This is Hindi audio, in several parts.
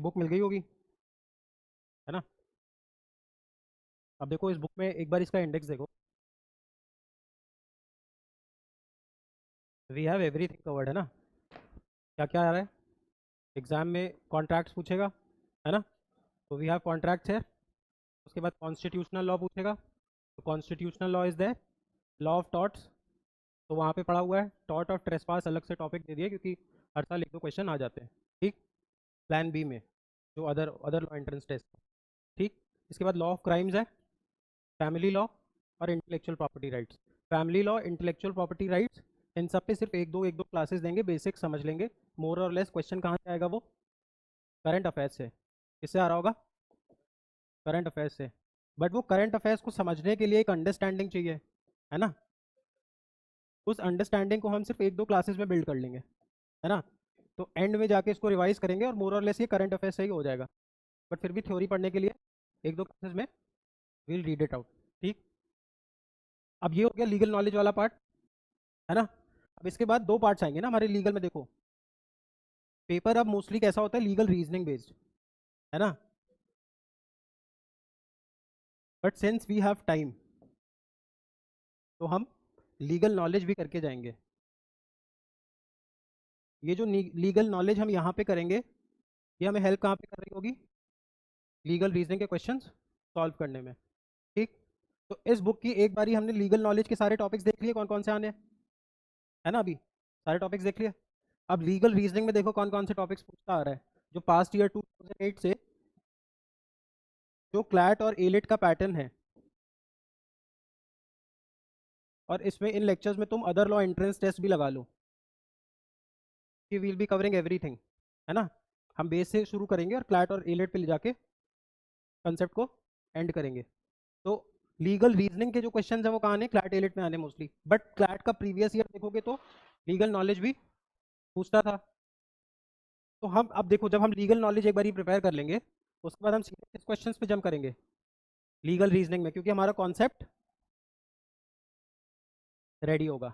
बुक मिल गई होगी, है ना। अब देखो इस बुक में एक बार इसका इंडेक्स देखो, वी हैव एवरीथिंग कवर्ड, है ना। क्या क्या आ रहा है एग्जाम में, कॉन्ट्रैक्ट्स पूछेगा, है ना। तो वी हैव कॉन्ट्रैक्ट्स है। उसके बाद कॉन्स्टिट्यूशनल लॉ पूछेगा, तो constitutional law is there. Law of torts, तो वहाँ पे पढ़ा हुआ है। टॉर्ट ऑफ ट्रेसपास अलग से टॉपिक दे दिया क्योंकि हर साल एक दो क्वेश्चन आ जाते हैं, ठीक। प्लान बी में जो other other law entrance test, ठीक। इसके बाद लॉ ऑफ क्राइम्स है, फैमिली लॉ और intellectual property rights. Family law, intellectual property rights, इन सब पे सिर्फ एक दो क्लासेस देंगे, बेसिक समझ लेंगे। मोर और लेस क्वेश्चन कहाँ से आएगा, वो करंट अफेयर्स से। किससे आ रहा होगा, करंट अफेयर्स से। बट वो करंट अफेयर्स को समझने के लिए एक अंडरस्टैंडिंग चाहिए, है ना। उस अंडरस्टैंडिंग को हम सिर्फ एक दो क्लासेस में बिल्ड कर लेंगे, है ना। तो एंड में जाके इसको रिवाइज करेंगे और मोर और लेस ये करंट अफेयर्स से ही हो जाएगा। बट फिर भी थ्योरी पढ़ने के लिए एक दो क्लासेस में विल रीड इट आउट, ठीक। अब ये हो गया लीगल नॉलेज वाला पार्ट, है ना। अब इसके बाद दो पार्ट्स आएंगे ना हमारे लीगल में। देखो पेपर अब मोस्टली कैसा होता है, लीगल रीजनिंग बेस्ड, है ना। But since we have time तो हम लीगल नॉलेज भी करके जाएंगे। ये जो लीगल नॉलेज हम यहाँ पे करेंगे, ये हमें हेल्प कहाँ पे कर रही होगी, लीगल रीजनिंग के क्वेश्चंस सॉल्व करने में, ठीक। तो इस बुक की एक बारी हमने लीगल नॉलेज के सारे टॉपिक्स देख लिए कौन कौन से आने हैं, है ना। अभी सारे टॉपिक्स देख लिए। अब लीगल रीजनिंग में देखो कौन कौन से टॉपिक्स पूछता आ रहा है, जो पास्ट ईयर 2008 से जो क्लैट और एलिट का पैटर्न है। और इसमें इन लेक्चर्स में तुम अदर लॉ एंट्रेंस टेस्ट भी लगा लो कि वील बी कवरिंग एवरीथिंग, है ना। हम बेस से शुरू करेंगे और क्लैट और एलिट पे ले जाके कंसेप्ट को एंड करेंगे। तो लीगल रीजनिंग के जो क्वेश्चंस हैं वो कहाँ आने, क्लैट एलिट में आने मोस्टली। बट क्लैट का प्रीवियस ईयर देखोगे तो लीगल नॉलेज भी पूछता था। तो हम अब देखो जब हम लीगल नॉलेज एक बार ही प्रिपेयर कर लेंगे, उसके बाद हम सीधे किस क्वेश्चंस पे जंप करेंगे, लीगल रीजनिंग में, क्योंकि हमारा कॉन्सेप्ट रेडी होगा।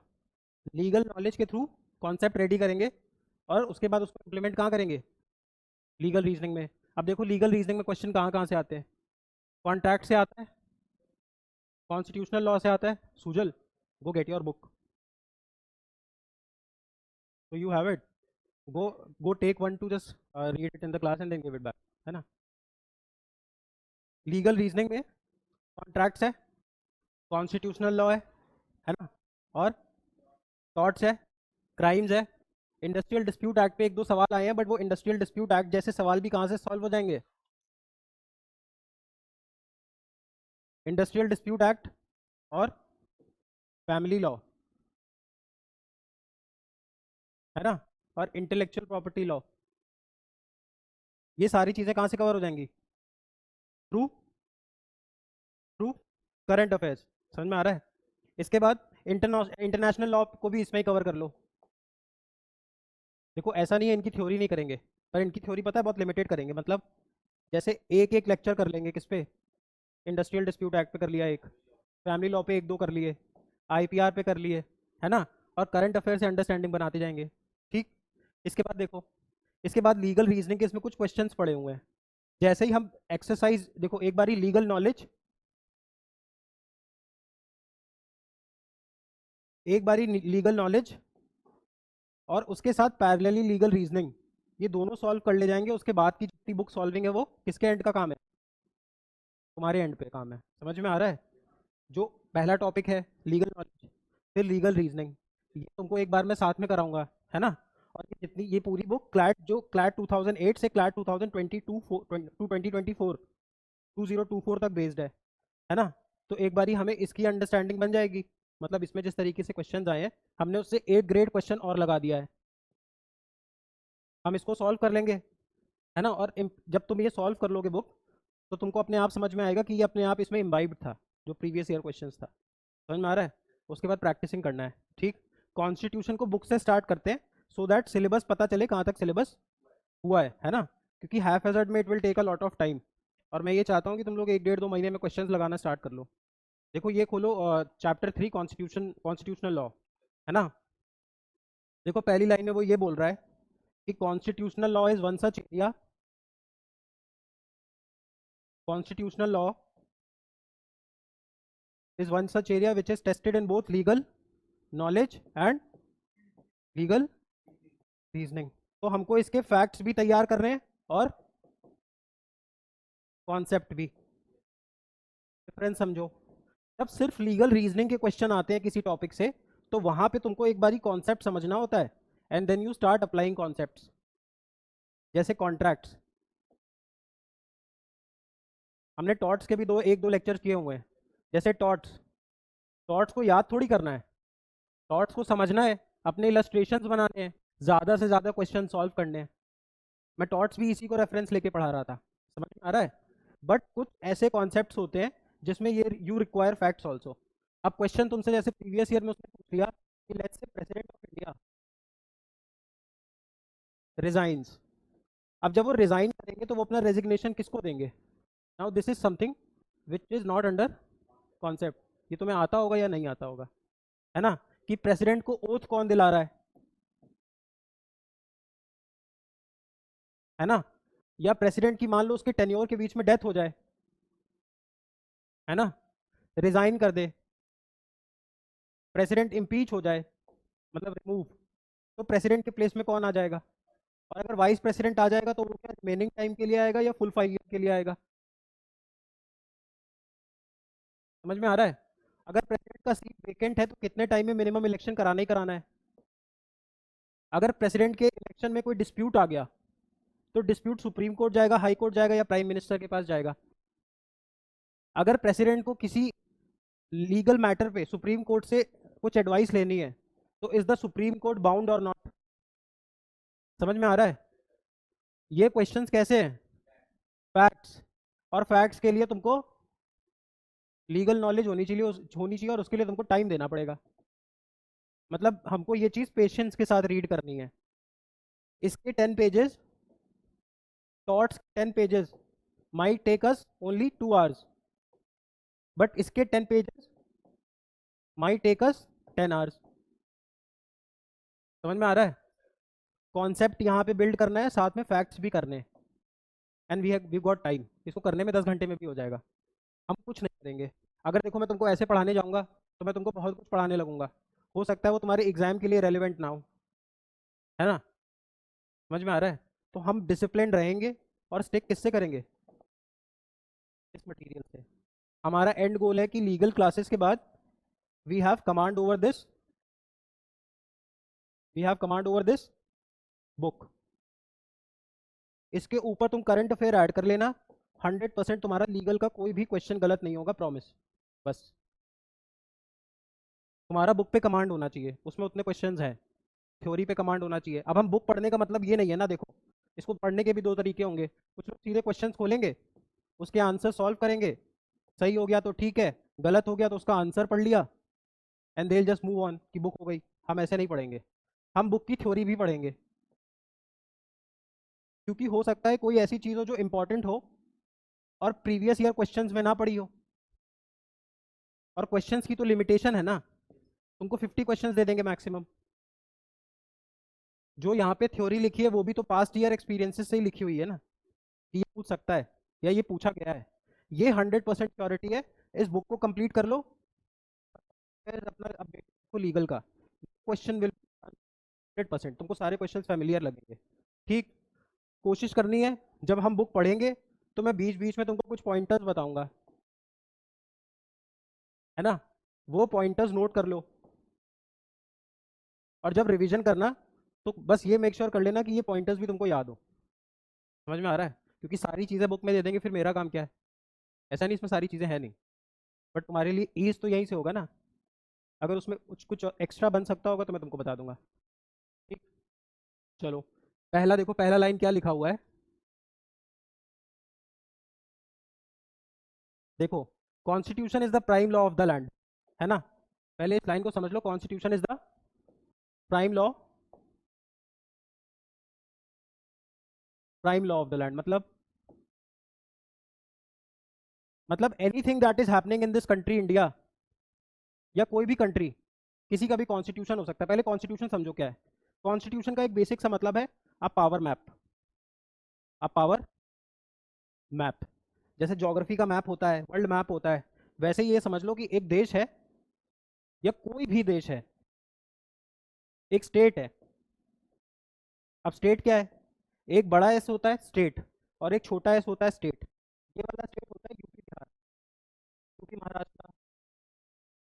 लीगल नॉलेज के थ्रू कॉन्सेप्ट रेडी करेंगे और उसके बाद उसको इम्प्लीमेंट कहाँ करेंगे, लीगल रीजनिंग में। अब देखो लीगल रीजनिंग में क्वेश्चन कहाँ कहाँ से आते हैं, कॉन्ट्रैक्ट से आता है, कॉन्स्टिट्यूशनल लॉ से आता है। सुजल गो get your book, so you have it, go take one to just read it in the class and then give it back, है ना। लीगल रीजनिंग में कॉन्ट्रैक्ट्स है, कॉन्स्टिट्यूशनल लॉ है ना, और टॉर्ट्स है, क्राइम्स है। इंडस्ट्रियल डिस्प्यूट एक्ट पे एक दो सवाल आए हैं, बट वो इंडस्ट्रियल डिस्प्यूट एक्ट जैसे सवाल भी कहाँ से सॉल्व हो जाएंगे, इंडस्ट्रियल डिस्प्यूट एक्ट और फैमिली लॉ, है ना, और इंटेलेक्चुअल प्रॉपर्टी लॉ। ये सारी चीजें कहाँ से कवर हो जाएंगी, थ्रू थ्रू करंट अफेयर्स। समझ में आ रहा है। इसके बाद इंटरनेशनल लॉ को भी इसमें ही कवर कर लो। देखो ऐसा नहीं है इनकी थ्योरी नहीं करेंगे, पर इनकी थ्योरी पता है बहुत लिमिटेड करेंगे। मतलब जैसे एक एक लेक्चर कर लेंगे किस पे, इंडस्ट्रियल डिस्प्यूट एक्ट पे कर लिया एक, फैमिली लॉ पे एक दो कर लिए, आईपीआर पे कर लिए, है ना, और करंट अफेयर से अंडरस्टैंडिंग बनाते जाएंगे, ठीक। इसके बाद देखो, इसके बाद लीगल रीजनिंग के इसमें कुछ क्वेश्चंस पड़े हुए हैं। जैसे ही हम एक्सरसाइज देखो, एक बारी लीगल नॉलेज, एक बारी लीगल नॉलेज और उसके साथ पैरेलली लीगल रीजनिंग, ये दोनों सॉल्व कर ले जाएंगे। उसके बाद की जितनी बुक सॉल्विंग है वो किसके एंड का काम है, तुम्हारे एंड पे काम है। समझ में आ रहा है। जो पहला टॉपिक है लीगल नॉलेज, फिर लीगल रीजनिंग, ये तुमको एक बार मैं साथ में कराऊंगा, है ना। और ये जितनी ये पूरी बुक क्लैट, जो क्लैट 2008 से क्लैट 2022 टू 2024 2024 तक बेस्ड है ना। तो एक बारी हमें इसकी अंडरस्टैंडिंग बन जाएगी। मतलब इसमें जिस तरीके से क्वेश्चंस आए हैं, हमने उससे एक ग्रेड क्वेश्चन और लगा दिया है, हम इसको सॉल्व कर लेंगे, है ना। और जब तुम ये सॉल्व कर लोगे बुक, तो तुमको अपने आप समझ में आएगा कि ये अपने आप इसमें इम्बाइब्ड था, जो प्रीवियस ईयर क्वेश्चंस था। समझ में आ रहा है। उसके बाद प्रैक्टिसिंग करना है, ठीक। कॉन्स्टिट्यूशन को बुक से स्टार्ट करते हैं, सो दैट सिलेबस पता चले कहाँ तक सिलेबस हुआ है ना। क्योंकि हैफ हैजर्ड में it will take a lot of time, और मैं ये चाहता हूँ कि तुम लोग एक डेढ़ दो महीने में क्वेश्चंस लगाना स्टार्ट कर लो। देखो ये खोलो चैप्टर 3 कॉन्स्टिट्यूशनल लॉ, है ना। देखो पहली लाइन में वो ये बोल रहा है कि constitutional law is one such area constitutional law is one such area which is tested in both legal knowledge and legal reasoning. तो हमको इसके फैक्ट्स भी तैयार करने हैं और कॉन्सेप्ट भी। डिफरेंस समझो, जब सिर्फ लीगल रीजनिंग के क्वेश्चन आते हैं किसी टॉपिक से, तो वहां पे तुमको एक बारी कॉन्सेप्ट समझना होता है, and then you start applying concepts. जैसे कॉन्ट्रैक्ट्स, हमने टॉर्ट्स के भी एक दो लेक्चर किए हुए हैं। जैसे टॉर्ट्स, टॉर्ट्स को याद थोड़ी करना है, टॉर्ट्स को समझना है, अपने इलस्ट्रेशंस बनाने हैं, ज़्यादा से ज़्यादा क्वेश्चन सॉल्व करने हैं। मैं टॉर्ट्स भी इसी को रेफरेंस लेके पढ़ा रहा था, समझ में आ रहा है। बट कुछ ऐसे कॉन्सेप्ट्स होते हैं जिसमें ये यू रिक्वायर फैक्ट्स ऑल्सो। अब क्वेश्चन तुमसे जैसे प्रीवियस ईयर में उसने पूछ लिया कि let's say president of India resigns. अब जब वो रिजाइन करेंगे तो वो अपना रेजिग्नेशन किसको देंगे? Now this is something which is not under concept. ये तुम्हें आता होगा या नहीं आता होगा, है ना, कि प्रेसिडेंट को ओथ कौन दिला रहा है ना, या प्रेसिडेंट की मान लो उसके टेन्योर के बीच में डेथ हो जाए, है ना, रिजाइन कर दे, प्रेसिडेंट इम्पीच हो जाए, मतलब रिमूव, तो प्रेसिडेंट के प्लेस में कौन आ जाएगा? और अगर वाइस प्रेसिडेंट आ जाएगा तो वो क्या रिमेनिंग टाइम के लिए आएगा या फुल 5 ईयर के लिए आएगा? समझ में आ रहा है? अगर प्रेसिडेंट का सीट वेकेंट है तो कितने टाइम में मिनिमम इलेक्शन कराना ही कराना है? अगर प्रेसिडेंट के इलेक्शन में कोई डिस्प्यूट आ गया तो डिस्प्यूट सुप्रीम कोर्ट जाएगा, हाई कोर्ट जाएगा, या प्राइम मिनिस्टर के पास जाएगा? अगर प्रेसिडेंट को किसी लीगल मैटर पे सुप्रीम कोर्ट से कुछ एडवाइस लेनी है तो is the supreme court bound और नॉट? समझ में आ रहा है? ये क्वेश्चंस कैसे हैं? फैक्ट्स। और फैक्ट्स के लिए तुमको लीगल नॉलेज होनी चाहिए और उसके लिए तुमको टाइम देना पड़ेगा। मतलब हमको ये चीज़ पेशेंस के साथ रीड करनी है। इसके 10 pages, torts 10 pages might take us only 2 hours, but इसके 10 pages might take us 10 hours. समझ में आ रहा है? कॉन्सेप्ट यहाँ पे बिल्ड करना है, साथ में फैक्ट्स भी करने हैं, एंड वी गॉट टाइम। इसको करने में 10 घंटे में भी हो जाएगा। हम कुछ नहीं करेंगे। अगर देखो मैं तुमको ऐसे पढ़ाने जाऊंगा तो मैं तुमको बहुत कुछ पढ़ाने लगूंगा, हो सकता है वो तुम्हारे एग्जाम के लिए रेलिवेंट ना हो, है ना। समझ में आ रहा है? तो हम डिसिप्लिन रहेंगे और स्टिक किससे करेंगे? इस मटेरियल से। हमारा एंड गोल है कि लीगल क्लासेस के बाद we have command over this, we have command over this book. इसके ऊपर तुम करंट अफेयर ऐड कर लेना, 100% तुम्हारा लीगल का कोई भी क्वेश्चन गलत नहीं होगा, प्रॉमिस। बस तुम्हारा बुक पे कमांड होना चाहिए, उसमें उतने क्वेश्चंस हैं, थ्योरी पे कमांड होना चाहिए। अब हम बुक पढ़ने का मतलब ये नहीं है ना, देखो इसको पढ़ने के भी दो तरीके होंगे। कुछ लोग सीधे क्वेश्चंस खोलेंगे, उसके आंसर सॉल्व करेंगे, सही हो गया तो ठीक है, गलत हो गया तो उसका आंसर पढ़ लिया, and they just move on कि बुक हो गई। हम ऐसे नहीं पढ़ेंगे, हम बुक की थ्योरी भी पढ़ेंगे, क्योंकि हो सकता है कोई ऐसी चीज़ हो जो इंपॉर्टेंट हो और प्रीवियस ईयर क्वेश्चंस में ना पढ़ी हो। और क्वेश्चंस की तो लिमिटेशन है ना, तुमको 50 क्वेश्चंस दे देंगे मैक्सिमम। जो यहाँ पे थ्योरी लिखी है वो भी तो पास्ट ईयर एक्सपीरियंसेस से ही लिखी हुई है ना, कि ये पूछ सकता है या ये पूछा गया है। ये 100% श्योरिटी है। इस बुक को कंप्लीट कर लो, फिर अपना अपडेट को लीगल का क्वेश्चन विल 100% तुमको सारे क्वेश्चन फेमिलियर लगेंगे। ठीक, कोशिश करनी है जब हम बुक पढ़ेंगे तो मैं बीच बीच में तुमको कुछ पॉइंटर्स बताऊंगा, है ना, वो पॉइंटर्स नोट कर लो। और जब रिवीजन करना तो बस ये मेक श्योर कर लेना कि ये पॉइंटर्स भी तुमको याद हो। समझ में आ रहा है? क्योंकि सारी चीज़ें बुक में दे देंगे फिर मेरा काम क्या है? ऐसा नहीं इसमें सारी चीज़ें हैं नहीं, बट तुम्हारे लिए ईज तो यहीं से होगा ना। अगर उसमें कुछ कुछ एक्स्ट्रा बन सकता होगा तो मैं तुमको बता दूंगा। ठीक, चलो पहला देखो, पहला लाइन क्या लिखा हुआ है, देखो, constitution is the prime law of the land, है ना। पहले इस लाइन को समझ लो, constitution is the prime law, prime law of the land मतलब anything that is happening in this country India, या कोई भी कंट्री, किसी का भी कॉन्स्टिट्यूशन हो सकता है। पहले कॉन्स्टिट्यूशन समझो क्या है। कॉन्स्टिट्यूशन का एक बेसिक सा मतलब है a power map, a power map. जैसे ज्योग्राफी का मैप होता है, वर्ल्ड मैप होता है, वैसे ही ये समझ लो कि एक देश है या कोई भी देश है, एक स्टेट है। अब स्टेट क्या है? एक बड़ा एस होता है स्टेट, और एक छोटा एस होता है स्टेट। ये वाला स्टेट होता है यूपी बिहार, यूपी महाराष्ट्र।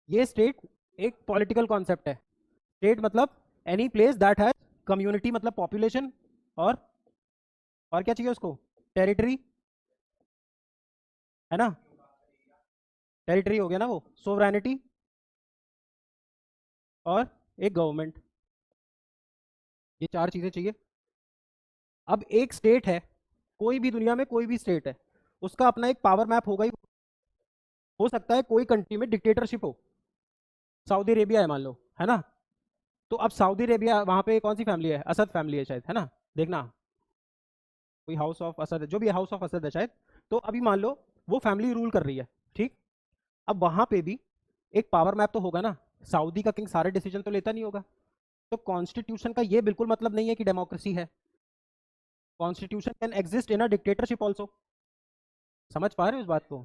ये स्टेट एक पॉलिटिकल कॉन्सेप्ट है। स्टेट मतलब any place that has community, मतलब पॉपुलेशन, और क्या चाहिए उसको? टेरिटरी, है ना? टेरिटरी हो गया ना वो, सोवरेनिटी, और एक गवर्नमेंट। ये चार चीजें चाहिए। अब एक स्टेट है, कोई भी दुनिया में कोई भी स्टेट है, उसका अपना एक पावर मैप होगा ही। हो सकता है कोई कंट्री में डिक्टेटरशिप हो, सऊदी अरेबिया है मान लो, है ना? तो अब सऊदी अरेबिया, वहां पे कौन सी फैमिली है? असद फैमिली है शायद, है ना? देखना, कोई हाउस ऑफ असद है, जो भी हाउस ऑफ असद है शायद। तो अभी मान लो वो फैमिली रूल कर रही है, ठीक। अब वहां पे भी एक पावर मैप तो होगा ना। सऊदी का किंग सारे डिसीजन तो लेता नहीं होगा। तो कॉन्स्टिट्यूशन का ये बिल्कुल मतलब नहीं है कि डेमोक्रेसी है। Constitution can exist in a dictatorship also. समझ पा रहे हो इस बात को?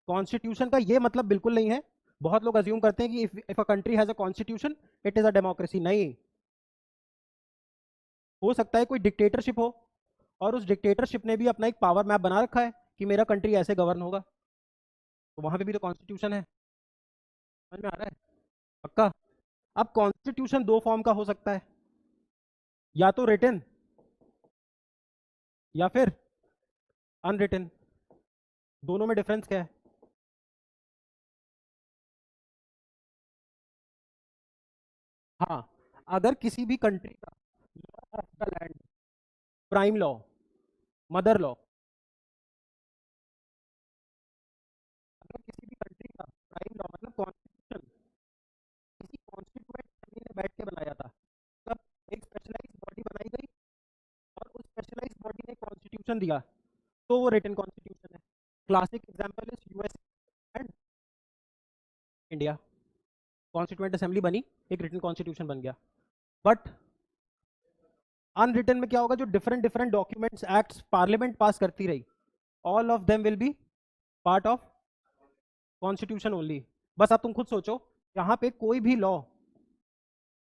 कॉन्स्टिट्यूशन का ये मतलब बिल्कुल नहीं है। बहुत लोग अज्यूम करते हैं कि if a country has a constitution it is a democracy. नहीं, हो सकता है कोई डिक्टेटरशिप हो, और उस डिक्टेटरशिप ने भी अपना एक पावर मैप बना रखा है कि मेरा कंट्री ऐसे गवर्न होगा। तो वहां पे भी तो कॉन्स्टिट्यूशन है। समझ में आ रहा है? पक्का? अब कॉन्स्टिट्यूशन दो फॉर्म का हो सकता है, या तो रिटन या फिर अनरिटन। दोनों में डिफरेंस क्या है? हाँ, अगर किसी भी कंट्री का law of the land, prime law, mother law, अगर किसी भी कंट्री का प्राइम लॉ मतलब कॉन्स्टिट्यूशन किसी कॉन्स्टिट्यूएंट फैमिली ने बैठ के बनाया था, तब एक स्पेशलाइज्ड बॉडी बनाई गई, और उस स्पेशलाइज्ड बॉडी ने कॉन्स्टिट्यूशन दिया, तो वो रिटन कॉन्स्टिट्यूशन है। Classic example is US and India. Constituent assembly बनी, एक रिटन कॉन्स्टिट्यूशन बन गया। बट अनरिटन में क्या होगा? जो different different documents, acts parliament पास करती रही, all of them will be part of constitution only. बस आप तुम खुद सोचो, यहाँ पे कोई भी लॉ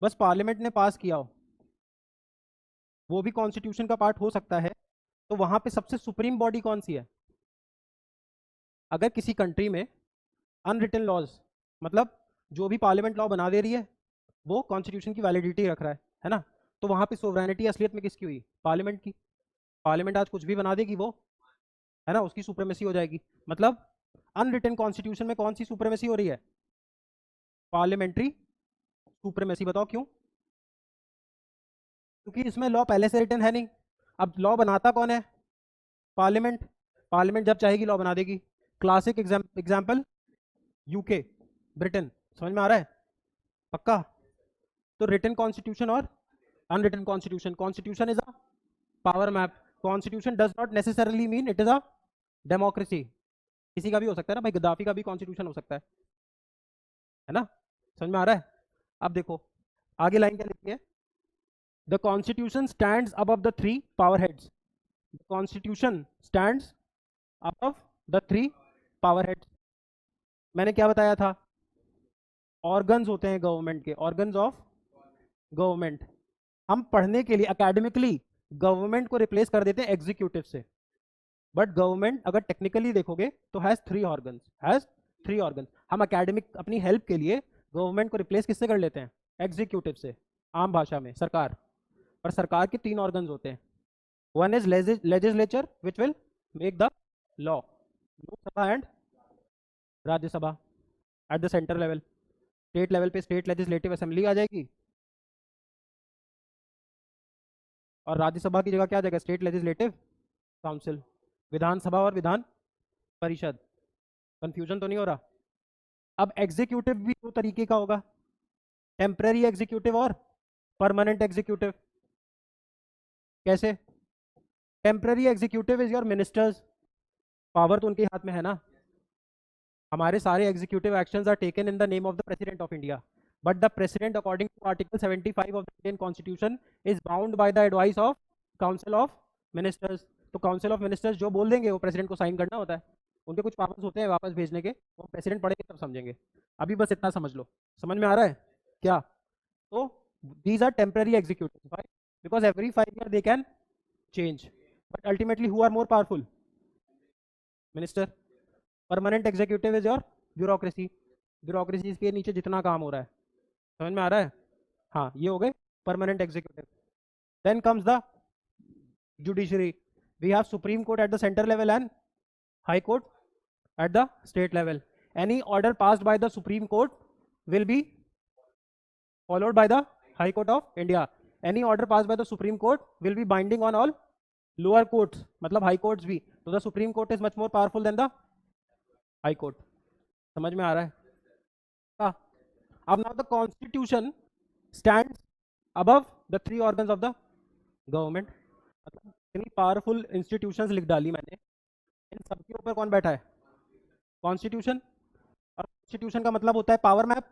बस पार्लियामेंट ने पास किया हो, वो भी कॉन्स्टिट्यूशन का पार्ट हो सकता है। तो वहां पे सबसे सुप्रीम बॉडी कौन सी है? अगर किसी कंट्री में अनरिटन लॉज, मतलब जो भी पार्लियामेंट लॉ बना दे रही है वो कॉन्स्टिट्यूशन की वैलिडिटी रख रहा है ना? तो वहां पे सोवरेनिटी असलियत में किसकी हुई? पार्लियामेंट की। पार्लियामेंट आज कुछ भी बना देगी वो, है ना, उसकी सुप्रीमेसी हो जाएगी। मतलब अनरिटन कॉन्स्टिट्यूशन में कौन सी सुप्रीमेसी हो रही है? Parliamentary supremacy. बताओ क्यों? क्योंकि इसमें लॉ पहले से रिटन है नहीं। अब लॉ बनाता कौन है? पार्लियामेंट। पार्लियामेंट जब चाहेगी लॉ बना देगी। Classic example UK, Britain. समझ में आ रहा है? पक्का? तो रिटन कॉन्स्टिट्यूशन और unwritten constitution, constitution is a power map. Constitution does not necessarily mean it is a democracy. किसी का भी हो सकता है ना भाई, गद्दाफी का भी कॉन्स्टिट्यूशन हो सकता है ना? समझ में आ रहा है? अब देखो आगे लाइन क्या लिखी है? The constitution stands above the three power heads. The constitution stands above the three power heads. मैंने क्या बताया था? ऑर्गन्स होते हैं गवर्नमेंट के, ऑर्गन्स ऑफ गवर्नमेंट। हम पढ़ने के लिए एकेडमिकली गवर्नमेंट को रिप्लेस कर देते हैं एग्जीक्यूटिव से। बट गवर्नमेंट अगर टेक्निकली देखोगे तो हैज थ्री ऑर्गन्स। हम एकेडमिक अपनी हेल्प के लिए गवर्नमेंट को रिप्लेस किससे कर लेते हैं? एग्जीक्यूटिव से। आम भाषा में सरकार। और सरकार के तीन ऑर्गन्स होते हैं। One is legislature which will make the law, Lok Sabha and Rajya Sabha at the centre level. State level पे स्टेट लेजिस्लेटिव असेंबली आ जाएगी, और राज्यसभा की जगह क्या आ जाएगा? State legislative council. विधानसभा और विधान परिषद। कंफ्यूजन तो नहीं हो रहा? अब एग्जीक्यूटिव भी दो तरीके का होगा, टेम्पररी एग्जीक्यूटिव और परमानेंट एग्जीक्यूटिव। कैसे? Temporary executive is your ministers, power तो उनके हाथ में है ना। हमारे सारे executive actions are taken in the name of the president of India, but the president according to article 75 of the Indian constitution is bound by the advice of council of ministers. तो काउंसिल ऑफ मिनिस्टर्स जो बोल देंगे वो प्रेसिडेंट को साइन करना होता है। उनके कुछ पावर्स होते हैं वापस भेजने के, वो प्रेसिडेंट पढ़ेंगे तब समझेंगे। अभी बस इतना समझ लो। समझ में आ रहा है क्या? तो these are temporary executive, because every 5 year they can change, but ultimately who are more powerful? Minister. Permanent executive is your bureaucracy, bureaucracy के नीचे जितना काम हो रहा है। समझ में आ रहा है? हाँ, ये हो गए permanent executive. Then comes the judiciary. We have Supreme Court at the center level and High Court at the state level. Any order passed by the Supreme Court will be followed by the High Court of India. Any order passed by the Supreme Court will be binding on all lower courts, मतलब high courts भी. So the Supreme Court is much more powerful than the High Court. समझ में आ रहा है? हाँ. अब now the Constitution stands above the 3 organs of the government. मतलब इतनी पावरफुल इंस्टीट्यूशंस लिख डाली मैंने, इन सबके ऊपर कौन बैठा है? कॉन्स्टिट्यूशन। और कॉन्स्टिट्यूशन का मतलब होता है पावर मैप।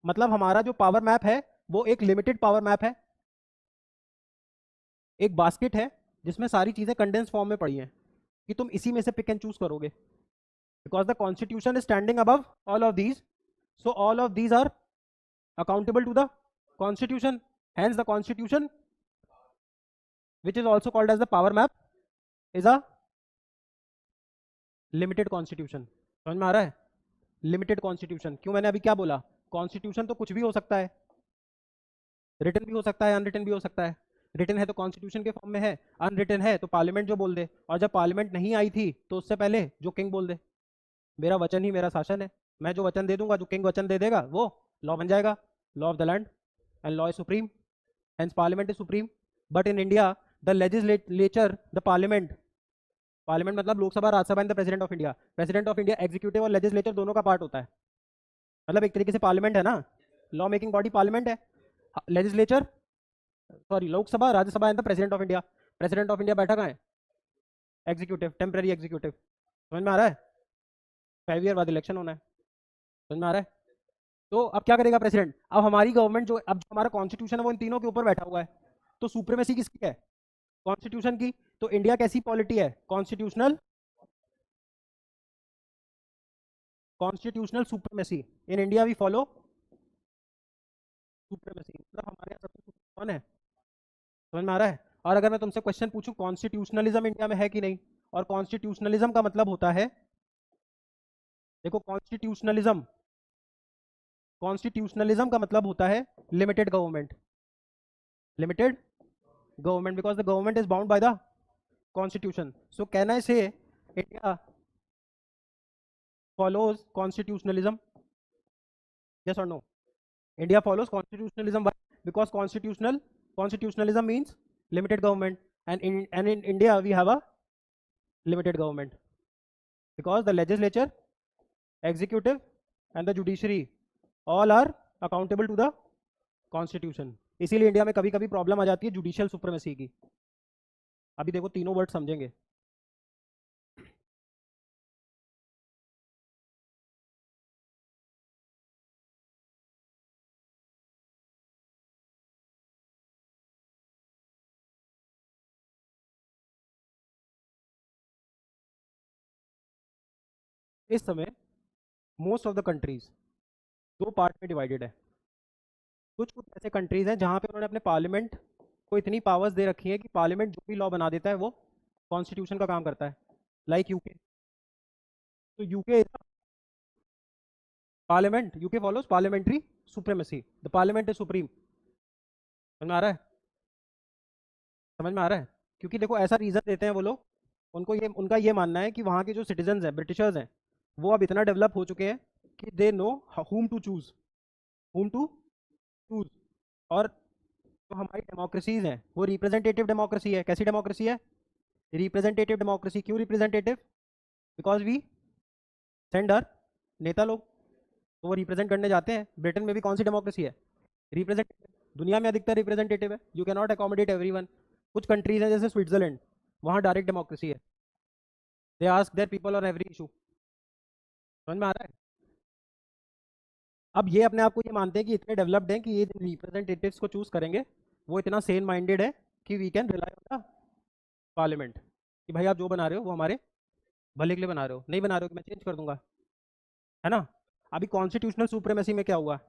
मतलब हमारा जो पावर मैप है वो एक लिमिटेड पावर मैप है, एक बास्केट है जिसमें सारी चीजें कंडेंस फॉर्म में पड़ी हैं कि तुम इसी में से पिक एंड चूज करोगे, because the constitution is standing above all of these, so all of these are accountable to the constitution, hence the constitution which is also called as the power map is a limited constitution. समझ में आ रहा है? Limited constitution. क्यों? मैंने अभी क्या बोला? कॉन्स्टिट्यूशन तो कुछ भी हो सकता है, रिटन भी हो सकता है, अनरिटन भी हो सकता है। रिटन है तो कॉन्स्टिट्यूशन के फॉर्म में है, अनरिटन है तो पार्लियामेंट जो बोल दे, और जब पार्लियामेंट नहीं आई थी तो उससे पहले जो किंग बोल दे। मेरा वचन ही मेरा शासन है, मैं जो वचन दे दूंगा, जो किंग वचन दे देगा वो लॉ बन जाएगा, law of the land, and law is supreme, hence parliament is supreme. But in India the legislature, the parliament, parliament मतलब Lok Sabha, Rajya Sabha and the president of India. President of India executive और लेजिस्लेचर दोनों का पार्ट होता है। मतलब एक तरीके से पार्लियामेंट है ना, लॉ मेकिंग बॉडी पार्लियामेंट है। Legislature, sorry, Lok Sabha, Rajya Sabha and the president of India. President of India बैठा कहाँ है? Executive, temporary executive. समझ में आ रहा है? 5 ईयर बाद इलेक्शन होना है। समझ में आ रहा है? तो अब क्या करेगा प्रेसिडेंट? अब हमारी गवर्नमेंट जो, अब जो हमारा कॉन्स्टिट्यूशन है वो इन तीनों के ऊपर बैठा हुआ है, तो सुप्रीमेसी किसकी है? कॉन्स्टिट्यूशन की। तो इंडिया कैसी पॉलिटी है? Constitutional, constitutional supremacy. In India we follow supremacy. मतलब हमारे यहाँ सबसे कौन है? समझ में आ रहा है? और अगर मैं तुमसे क्वेश्चन पूछूं कॉन्स्टिट्यूशनलिज्म इंडिया में है कि नहीं, और कॉन्स्टिट्यूशनलिज्म का मतलब होता है, देखो कॉन्स्टिट्यूशनलिज्म, कॉन्स्टिट्यूशनलिज्म का मतलब होता है limited government, limited government, because the government is bound by the constitution. So can I से India follows constitutionalism? Yes or no? India follows constitutionalism. Why? Because constitutionalism means limited government, and in India we have a limited government because the legislature, executive and the judiciary all are accountable to the constitution. इसीलिए इंडिया में कभी कभी प्रॉब्लम आ जाती है जुडिशियल सुप्रीमेसी की। अभी देखो तीनों वर्ड समझेंगे। इस समय most of the countries 2 part में डिवाइडेड है। कुछ कुछ ऐसे कंट्रीज हैं जहाँ पे उन्होंने अपने पार्लियामेंट को इतनी पावर्स दे रखी है कि पार्लियामेंट जो भी लॉ बना देता है वो कॉन्स्टिट्यूशन का काम करता है, लाइक यूके। तो UK parliament, UK follows parliamentary supremacy, the parliament is supreme. समझ में आ रहा है? समझ में आ रहा है? क्योंकि देखो ऐसा रीजन देते हैं वो लोग, उनको ये, उनका ये मानना है कि वहाँ के जो सिटीजन हैं, ब्रिटिशर्स हैं, वो अब इतना डेवलप हो चुके हैं कि they know whom to choose, whom to choose. और जो हमारी डेमोक्रेसीज हैं वो रिप्रेजेंटेटिव डेमोक्रेसी है। कैसी डेमोक्रेसी है? Representative democracy. क्यों representative? Because we send our नेता लोग, तो वो रिप्रेजेंट करने जाते हैं। ब्रिटेन में भी कौन सी डेमोक्रेसी है? रिप्रेजेंटेटिव। दुनिया में अधिकतर रिप्रेजेंटेटिव है। You can not accommodate everyone. कुछ कंट्रीज हैं जैसे स्विट्जरलैंड, वहाँ डायरेक्ट डेमोक्रेसी है, they ask their people on every issue. समझ में आ रहा है? अब ये अपने आप को ये मानते हैं कि इतने डेवलप्ड हैं कि ये रिप्रेजेंटेटिव्स को चूज करेंगे वो इतना सेम माइंडेड है कि we can rely on the parliament, कि भाई आप जो बना रहे हो वो हमारे भले के लिए बना रहे हो, नहीं बना रहे हो कि मैं चेंज कर दूंगा, है ना। अभी कॉन्स्टिट्यूशनल सुप्रीमेसी में क्या हुआ,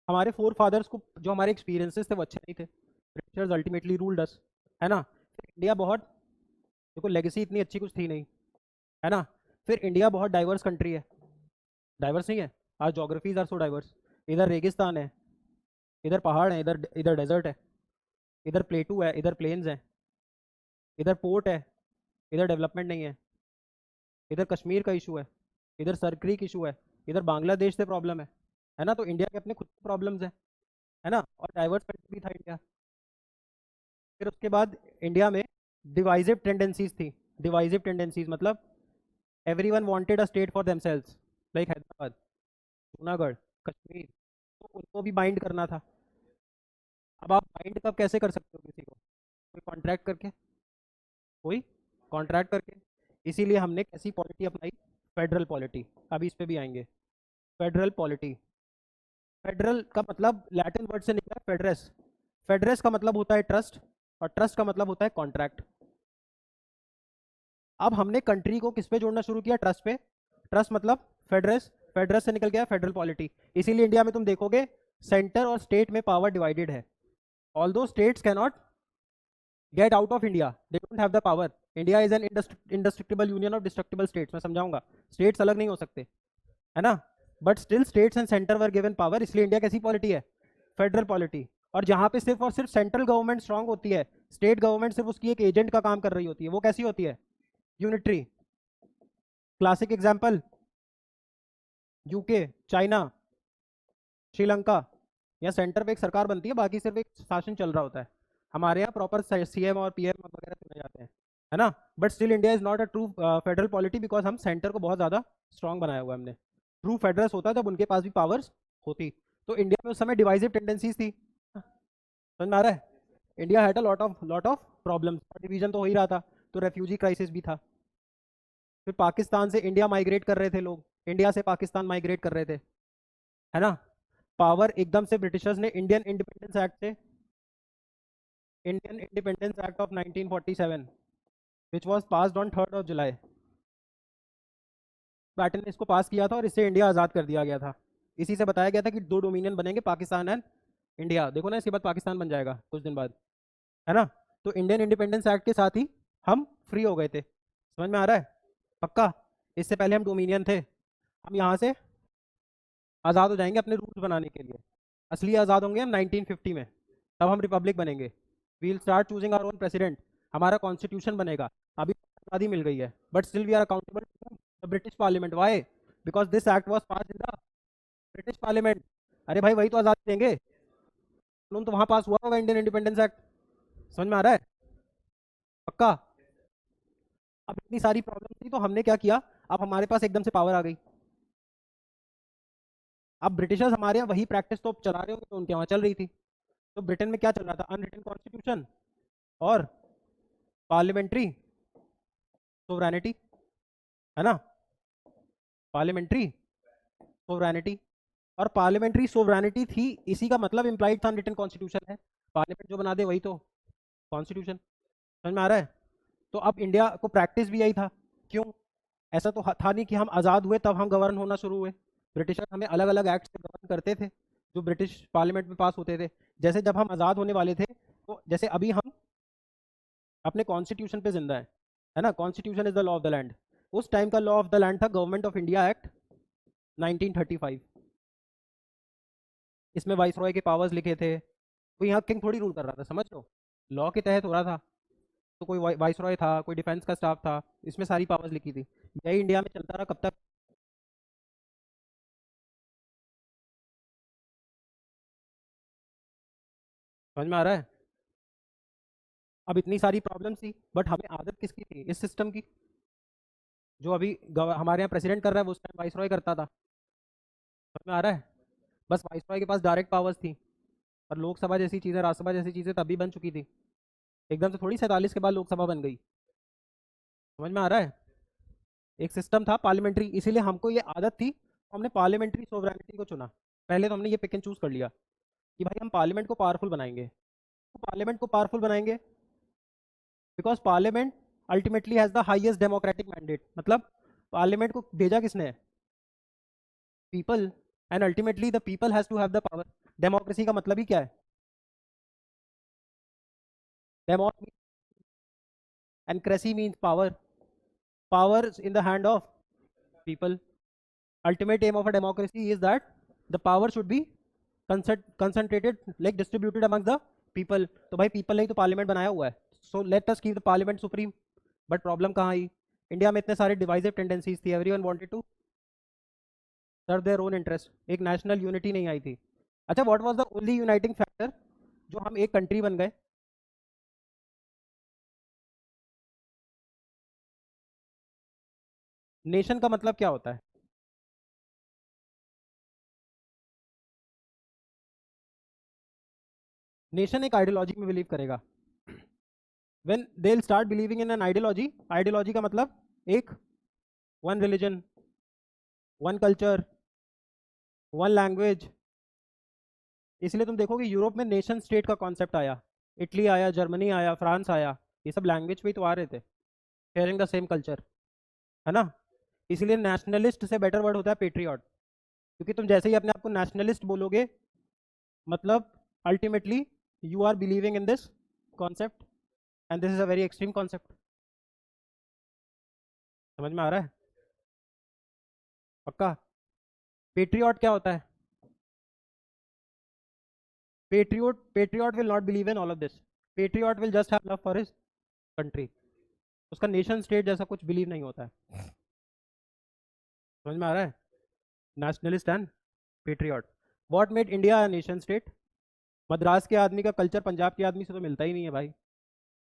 हमारे फोर फादर्स को जो हमारे एक्सपीरियंसेस थे वो अच्छे नहीं थे, ब्रिटिशर्स अल्टीमेटली रूल्ड अस, है ना। फिर इंडिया बहुत, देखो लेगेसी इतनी अच्छी कुछ थी नहीं, है ना। फिर इंडिया बहुत डाइवर्स कंट्री है, डाइवर्स नहीं है, आज जोग्राफीज आर सो डाइवर्स, इधर रेगिस्तान है, इधर पहाड़ है, इधर इधर डेजर्ट है, इधर प्लेटू है, इधर प्लेन्स है, इधर पोर्ट है, इधर डेवलपमेंट नहीं है, इधर कश्मीर का इशू है, इधर सरक्रीक इशू है, इधर बांग्लादेश से प्रॉब्लम है ना। तो इंडिया के अपने खुद के प्रॉब्लम्स हैं, है ना, और डाइवर्स कंट्री भी था इंडिया। फिर उसके बाद इंडिया में डिवाइसिव टेंडेंसीज थी, डिवाइसिव टेंडेंसीज मतलब everyone wanted a state for themselves, like Hyderabad, Junagadh, Kashmir, तो उनको भी बाइंड करना था। अब आप बाइंड कब कैसे कर सकते हो किसी को, कोई कॉन्ट्रैक्ट करके, कोई कॉन्ट्रैक्ट करके। इसीलिए हमने कैसी पॉलिटी अपनाई, फेडरल पॉलिटी, अभी इस पे भी आएंगे। फेडरल पॉलिटी, फेडरल का मतलब लैटिन वर्ड से निकला है फेडरस, फेडरस का मतलब होता है ट्रस्ट, और ट्रस्ट का मतलब होता है कॉन्ट्रैक्ट। अब हमने कंट्री को किस पे जोड़ना शुरू किया, ट्रस्ट पे, ट्रस्ट मतलब फेडरस, फेडरस से निकल गया फेडरल पॉलिटी। इसीलिए इंडिया में तुम देखोगे सेंटर और स्टेट में पावर डिवाइडेड है, although states cannot get out of India, they don't have the power, India is an indestructible union of destructible states, मैं समझाऊंगा, स्टेट्स अलग नहीं हो सकते, है ना, but still states and centre were given power, इसलिए इंडिया कैसी पॉलिटी है, फेडरल पॉलिटी। और जहां पे सिर्फ और सिर्फ सेंट्रल गवर्नमेंट स्ट्रांग होती है, स्टेट गवर्नमेंट सिर्फ उसकी एक एजेंट का काम कर रही होती है, वो कैसी होती है, unitary. Classic example UK, China, Sri Lanka, या सेंटर पे एक सरकार बनती है, बाकी सिर्फ एक शासन चल रहा होता है। हमारे यहाँ प्रॉपर सीएम और पीएम वगैरह चुने जाते हैं, है ना। But still India is not a true federal polity, because हम सेंटर को बहुत ज़्यादा स्ट्रांग बनाया हुआ है हमने। ट्रू फेडरल्स होता जब उनके पास भी पावर्स होती। तो इंडिया में उस समय डिवाइसिव टेंडेंसीज थी, समझ में आ रहा है। India had a lot of problems, division तो हो ही रहा था, तो रेफ्यूजी क्राइसिस भी था। फिर पाकिस्तान से इंडिया माइग्रेट कर रहे थे लोग, इंडिया से पाकिस्तान माइग्रेट कर रहे थे, है ना। पावर एकदम से ब्रिटिशर्स ने इंडियन इंडिपेंडेंस एक्ट से, Indian independence act of 1947 which was passed on 3rd of July, pattern ने इसको पास किया था और इससे इंडिया आज़ाद कर दिया गया था। इसी से बताया गया था कि दो डोमिनियन बनेंगे, पाकिस्तान एंड इंडिया, देखो ना इसके बाद पाकिस्तान बन जाएगा कुछ दिन बाद, है ना। तो इंडियन इंडिपेंडेंस एक्ट के साथ ही हम फ्री हो गए थे, समझ में आ रहा है, पक्का। इससे पहले हम डोमिनियन थे, हम यहाँ से आज़ाद हो जाएंगे अपने रूल्स बनाने के लिए, असली आज़ाद होंगे हम 1950 में, तब हम रिपब्लिक बनेंगे, we will start choosing our own president, हमारा कॉन्स्टिट्यूशन बनेगा। अभी आज़ादी मिल गई है, but still we are accountable to the British parliament, why, because this act was passed in the British parliament. अरे भाई वही तो आज़ादी देंगे, कानून तो वहाँ पास हुआ होगा, इंडियन इंडिपेंडेंस एक्ट, समझ में आ रहा है, पक्का। अब इतनी सारी प्रॉब्लम थी तो हमने क्या किया, अब हमारे पास एकदम से पावर आ गई। अब ब्रिटिशर्स हमारे यहाँ वही प्रैक्टिस तो चला रहे होंगे तो उनके वहाँ चल रही थी। तो ब्रिटेन में क्या चल रहा था, अनरिटन कॉन्स्टिट्यूशन और पार्लियामेंट्री सोवरेनिटी, है ना, पार्लियामेंट्री सोवरेनिटी। और पार्लियामेंट्री सोवरेनिटी थी, इसी का मतलब इम्प्लाइड था अनरिटन कॉन्स्टिट्यूशन है, पार्लियामेंट जो बना दे वही तो कॉन्स्टिट्यूशन, समझ में आ रहा है। तो अब इंडिया को प्रैक्टिस भी यही था, क्यों, ऐसा तो था नहीं कि हम आज़ाद हुए तब हम गवर्न होना शुरू हुए, ब्रिटिशर हमें अलग अलग एक्ट से गवर्न करते थे जो ब्रिटिश पार्लियामेंट में पास होते थे। जैसे जब हम आज़ाद होने वाले थे, तो जैसे अभी हम अपने कॉन्स्टिट्यूशन पे जिंदा है ना, constitution is the law of the land, उस टाइम का लॉ ऑफ द लैंड था गवर्नमेंट ऑफ इंडिया एक्ट 1935। इसमें वाइस रॉय के पावर्स लिखे थे, कोई यहाँ किंग थोड़ी रूल कर रहा था, समझ लो, लॉ के तहत हो रहा था। तो कोई वाइस रॉय था, कोई डिफेंस का स्टाफ था, इसमें सारी पावर्स लिखी थी। यही इंडिया में चलता रहा कब तक, समझ में आ रहा है। अब इतनी सारी प्रॉब्लम्स थी, बट हमें आदत किसकी थी, इस सिस्टम की, जो अभी हमारे यहाँ प्रेसिडेंट कर रहा है वो उस टाइम वाइस रॉय करता था, समझ में आ रहा है। बस वाइस रॉय के पास डायरेक्ट पावर्स थी, और लोकसभा जैसी चीज़ें, राज्यसभा जैसी चीज़ें तभी बन चुकी थी, एकदम से थोड़ी 47 के बाद लोकसभा बन गई, समझ में आ रहा है। एक सिस्टम था पार्लियामेंट्री, इसीलिए हमको ये आदत थी, तो हमने पार्लियामेंट्री सोवरेनिटी को चुना। पहले तो हमने ये पिक एंड चूज कर लिया कि भाई हम पार्लियामेंट को पावरफुल बनाएंगे, तो पार्लियामेंट को पावरफुल बनाएंगे because parliament ultimately has the highest democratic mandate, मतलब पार्लियामेंट को भेजा किसने है? People, and ultimately the people has to have the power. Democracy का मतलब ही क्या है? Democracy and cracy means power, power in the hand of people. Ultimate aim of a democracy is that the power should be concentrated, like distributed amongst the people। तो भाई people ने ही तो पार्लियामेंट बनाया हुआ है, so let us keep the parliament supreme। but problem कहाँ आई? इंडिया में इतने सारे डिवाइसिव टेंडेंसीज थी, everyone wanted to serve their own interest, एक नेशनल यूनिटी नहीं आई थी। अच्छा, what was the only uniting factor जो हम एक कंट्री बन गए? नेशन का मतलब क्या होता है? नेशन एक आइडियोलॉजी में बिलीव करेगा। when they'll start believing in an ideology, ideology का मतलब एक, one religion, one culture, one language. इसलिए तुम देखोगे यूरोप में नेशन स्टेट का कॉन्सेप्ट आया, इटली आया, जर्मनी आया, फ्रांस आया, ये सब लैंग्वेज पे ही तो आ रहे थे, शेयरिंग द सेम कल्चर, है ना। इसलिए नेशनलिस्ट से बेटर वर्ड होता है पेट्रियट, क्योंकि तुम जैसे ही अपने आप को नेशनलिस्ट बोलोगे, मतलब ultimately you are believing in this concept, and this is a very extreme concept. समझ में आ रहा है? पक्का? पेट्रियट क्या होता है? Patriot will not believe in all of this. Patriot will just have love for his country, उसका नेशन स्टेट जैसा कुछ बिलीव नहीं होता है। समझ में आ रहा है? Nationalist and patriot. What made India a nation state? Madras के आदमी का कल्चर पंजाब के आदमी से तो मिलता ही नहीं है भाई,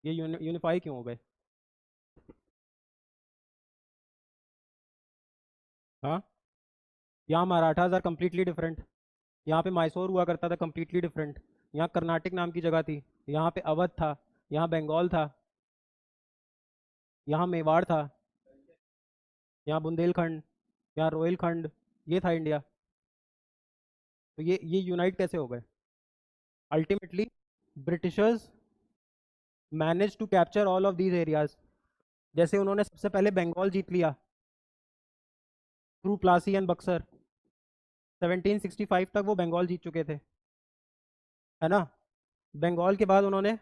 ये यूनिफाई क्यों हो गए? हाँ, यहाँ मराठाज आर कम्प्लीटली डिफरेंट, यहाँ पे मैसूर हुआ करता था, कम्प्लीटली डिफरेंट। यहाँ कर्नाटक नाम की जगह थी, यहाँ पे अवध था, यहाँ बंगाल था, यहाँ मेवाड़ था, यहाँ बुंदेलखंड, यहाँ रोहिलखंड, ये था इंडिया। तो ये यूनाइट कैसे हो गए? Ultimately Britishers manage to capture all of these areas. जैसे उन्होंने सबसे पहले बंगाल जीत लिया थ्रू प्लासी एंड बक्सर, 1765 तक वो बंगाल जीत चुके थे, है ना। बंगाल के बाद उन्होंने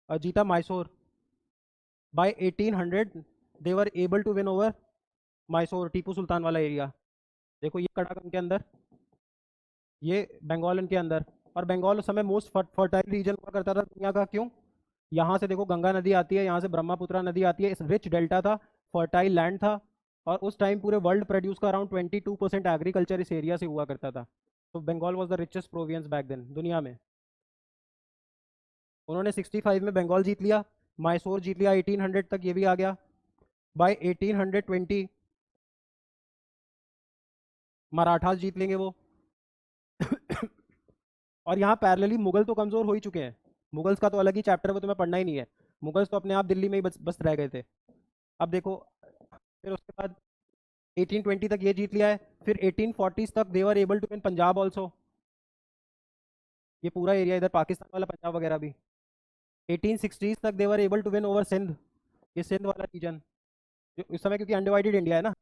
जीता Mysore, by 1800 they were able to win over Mysore, Tipu Sultan वाला एरिया। देखो ये कड़क उनके अंदर, ये बंगाल इनके अंदर। और बंगाल उस समय मोस्ट फर्टाइल रीजन हुआ करता था दुनिया का, क्यों? यहाँ से देखो गंगा नदी आती है, यहाँ से ब्रह्मपुत्रा नदी आती है, इस रिच डेल्टा था, फर्टाइल लैंड था। और उस टाइम पूरे वर्ल्ड प्रोड्यूस का अराउंड 22% एग्रीकल्चर इस एरिया से हुआ करता था। तो Bengal was the richest province back then दुनिया में। उन्होंने 65 में बंगाल जीत लिया, मैसूर जीत लिया 1800 तक, ये भी आ गया। बाय 1820 मराठास जीत लेंगे वो। और यहाँ पैरेलली मुगल तो कमजोर हो ही चुके हैं, मुगल्स का तो अलग ही चैप्टर है, वो तुम्हें पढ़ना ही नहीं है। मुगल्स तो अपने आप दिल्ली में ही बस रह गए थे। अब देखो, फिर उसके बाद 1820 तक ये जीत लिया है, फिर 1840s तक they were able to win Punjab also, ये पूरा एरिया इधर पाकिस्तान वाला पंजाब वगैरह भी। 1860s तक they were able to win over Sindh, ये सिंध वाला रीजन जो इस समय, क्योंकि अनडिवाइडेड इंडिया है ना,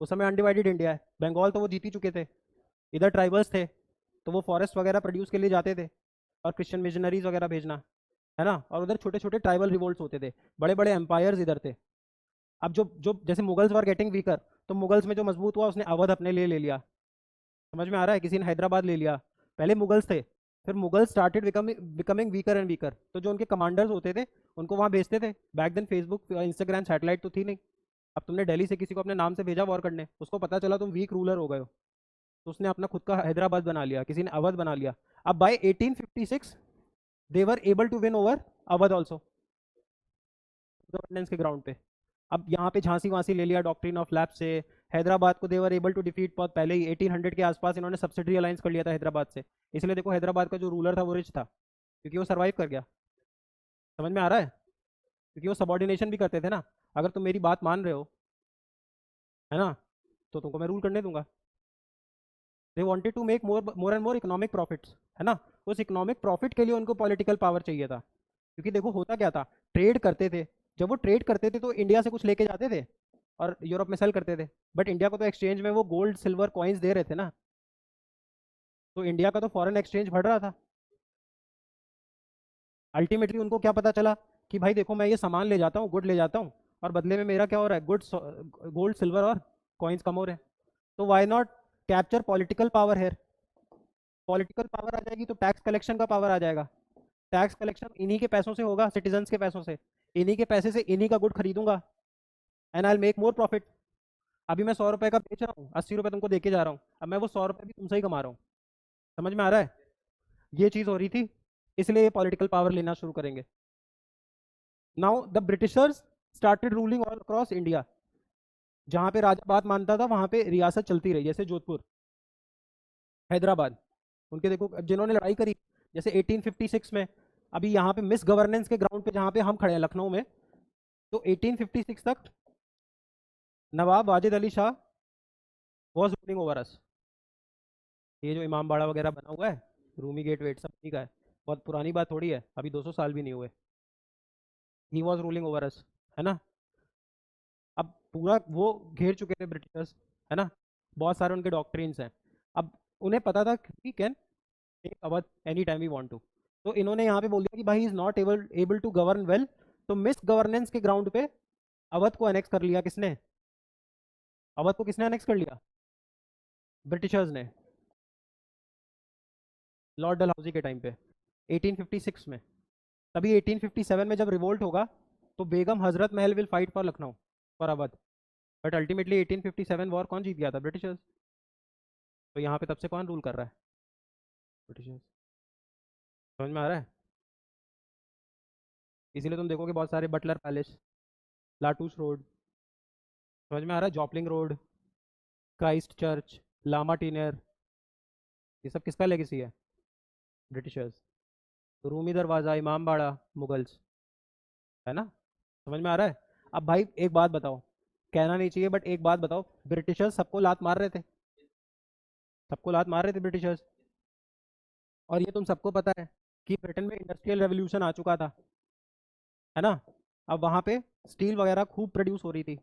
उस समय अनडिवाइडेड इंडिया है। बंगाल तो वो जीत ही चुके थे, इधर ट्राइबल्स थे, तो वो फॉरेस्ट वगैरह प्रोड्यूस के लिए जाते थे, और क्रिश्चियन मिशनरीज वगैरह भेजना, है ना। और उधर छोटे छोटे ट्राइबल रिवोल्ट्स होते थे, बड़े बड़े एम्पायर्स इधर थे। अब जो जो जैसे मुगल्स वर गेटिंग वीकर, तो मुगल्स में जो मजबूत हुआ उसने अवध अपने लिए ले लिया। समझ में आ रहा है? किसी ने हैदराबाद ले लिया, पहले मुगल्स थे, फिर Mughal started becoming weaker and weaker, तो जो उनके कमांडर्स होते थे उनको वहाँ भेजते थे। Back then Facebook Instagram satellite तो थी नहीं। अब तुमने दिल्ली से किसी को अपने नाम से भेजा वॉर करने, उसको पता चला तुम वीक रूलर हो गए हो, तो उसने अपना खुद का हैदराबाद बना लिया, किसी ने अवध बना लिया। अब by 1856 they were able to win over Awadh also, governance के ग्राउंड पे। अब यहाँ पे झांसी वासी ले लिया डॉक्ट्रिन ऑफ लैप्स से। हैदराबाद को देवर एबल टू डिफीट बहुत पहले ही 1800 के आसपास इन्होंने सब्सिडरी अलायंस कर लिया था हैदराबाद से। इसलिए देखो हैदराबाद का जो रूलर था वो रिच था, क्योंकि वो सर्वाइव कर गया। समझ में आ रहा है? क्योंकि वो सबॉर्डिनेशन भी करते थे ना, अगर तुम मेरी बात मान रहे हो, है ना, तो तुमको मैं रूल करने दूंगा। They wanted to make more and more economic profits, है ना। उस इकोनॉमिक प्रॉफिट के लिए उनको पॉलिटिकल पावर चाहिए था, क्योंकि देखो होता क्या था, ट्रेड करते थे, जब वो ट्रेड करते थे तो इंडिया से कुछ लेके जाते थे और यूरोप में सेल करते थे, बट इंडिया को तो एक्सचेंज में वो गोल्ड सिल्वर कॉइन्स दे रहे थे ना, तो इंडिया का तो फॉरेन एक्सचेंज बढ़ रहा था। अल्टीमेटली उनको क्या पता चला कि भाई देखो मैं ये सामान ले जाता हूँ, गुड ले जाता हूँ, और बदले में मेरा क्या हो रहा है, गुड गोल्ड सिल्वर और कॉइन्स कम हो रहे हैं। तो why not capture political power है। पॉलिटिकल पावर आ जाएगी तो टैक्स कलेक्शन का पावर आ जाएगा। टैक्स कलेक्शन इन्हीं के पैसों से होगा, सिटीजन्स के पैसों से, इन्हीं के पैसे से इन्हीं का गुड खरीदूंगा, and I make more profit. अभी मैं 100 रुपए का बेच रहा हूँ, 80 रुपए तुमको देके जा रहा हूँ, अब मैं वो 100 रुपए भी तुमसे ही कमा रहा हूँ। समझ में आ रहा है? ये चीज़ हो रही थी, इसलिए ये पॉलिटिकल पावर लेना शुरू करेंगे। Now the Britishers started ruling all across India. जहाँ पे राजा बात मानता था वहाँ पे रियासत चलती रही, जैसे जोधपुर, हैदराबाद, उनके देखो जिन्होंने लड़ाई करी, जैसे 1856 में, अभी यहाँ पे मिस गवर्नेंस के ग्राउंड पे जहाँ पे हम खड़े हैं लखनऊ में, तो 1856 तक Nawab Wajid Ali Shah was ruling over us. ये जो इमाम बाड़ा वगैरह बना हुआ है, रूमी गेट वेट सब ठीक है, बहुत पुरानी बात थोड़ी है, अभी 200 साल भी नहीं हुए। ही वॉज रूलिंग ओवर अस, है ना। अब पूरा वो घेर चुके थे ब्रिटिशर्स, है ना, बहुत सारे उनके डॉक्ट्रिन्स हैं। अब उन्हें पता था we can take Awadh any time we want to. तो इन्होंने यहाँ पे बोल दिया कि भाई is not able able to govern well, तो मिस गवर्नेंस के ग्राउंड पे अवध को अनेक्स कर लिया। किसने? अवध को किसने अनेक्स कर लिया? ब्रिटिशर्स ने, लॉर्ड डलहौजी के टाइम पे 1856 में। तभी 1857 में जब रिवोल्ट होगा तो Begum Hazrat Mahal will fight for Lucknow, for Awadh, but ultimately 1857 war कौन जीत गया था? ब्रिटिशर्स। तो यहाँ पे तब से कौन रूल कर रहा है? ब्रिटिशर्स। समझ में आ रहा है? इसीलिए तुम देखोगे बहुत सारे बटलर पैलेस, लाटूस रोड, समझ में आ रहा है, जॉपलिंग रोड, क्राइस्ट चर्च, लामा टीनर, ये सब किसका लेगेसी है? ब्रिटिशर्स। रूमी दरवाज़ा, इमाम बाड़ा, मुगल्स, है ना। समझ में आ रहा है? अब भाई एक बात बताओ, कहना नहीं चाहिए बट एक बात बताओ, ब्रिटिशर्स सबको लात मार रहे थे, सबको लात मार रहे थे ब्रिटिशर्स। और ये तुम सबको पता है कि ब्रिटेन में इंडस्ट्रियल रेवोल्यूशन आ चुका था, है ना। अब वहाँ पे स्टील वगैरह खूब प्रोड्यूस हो रही थी।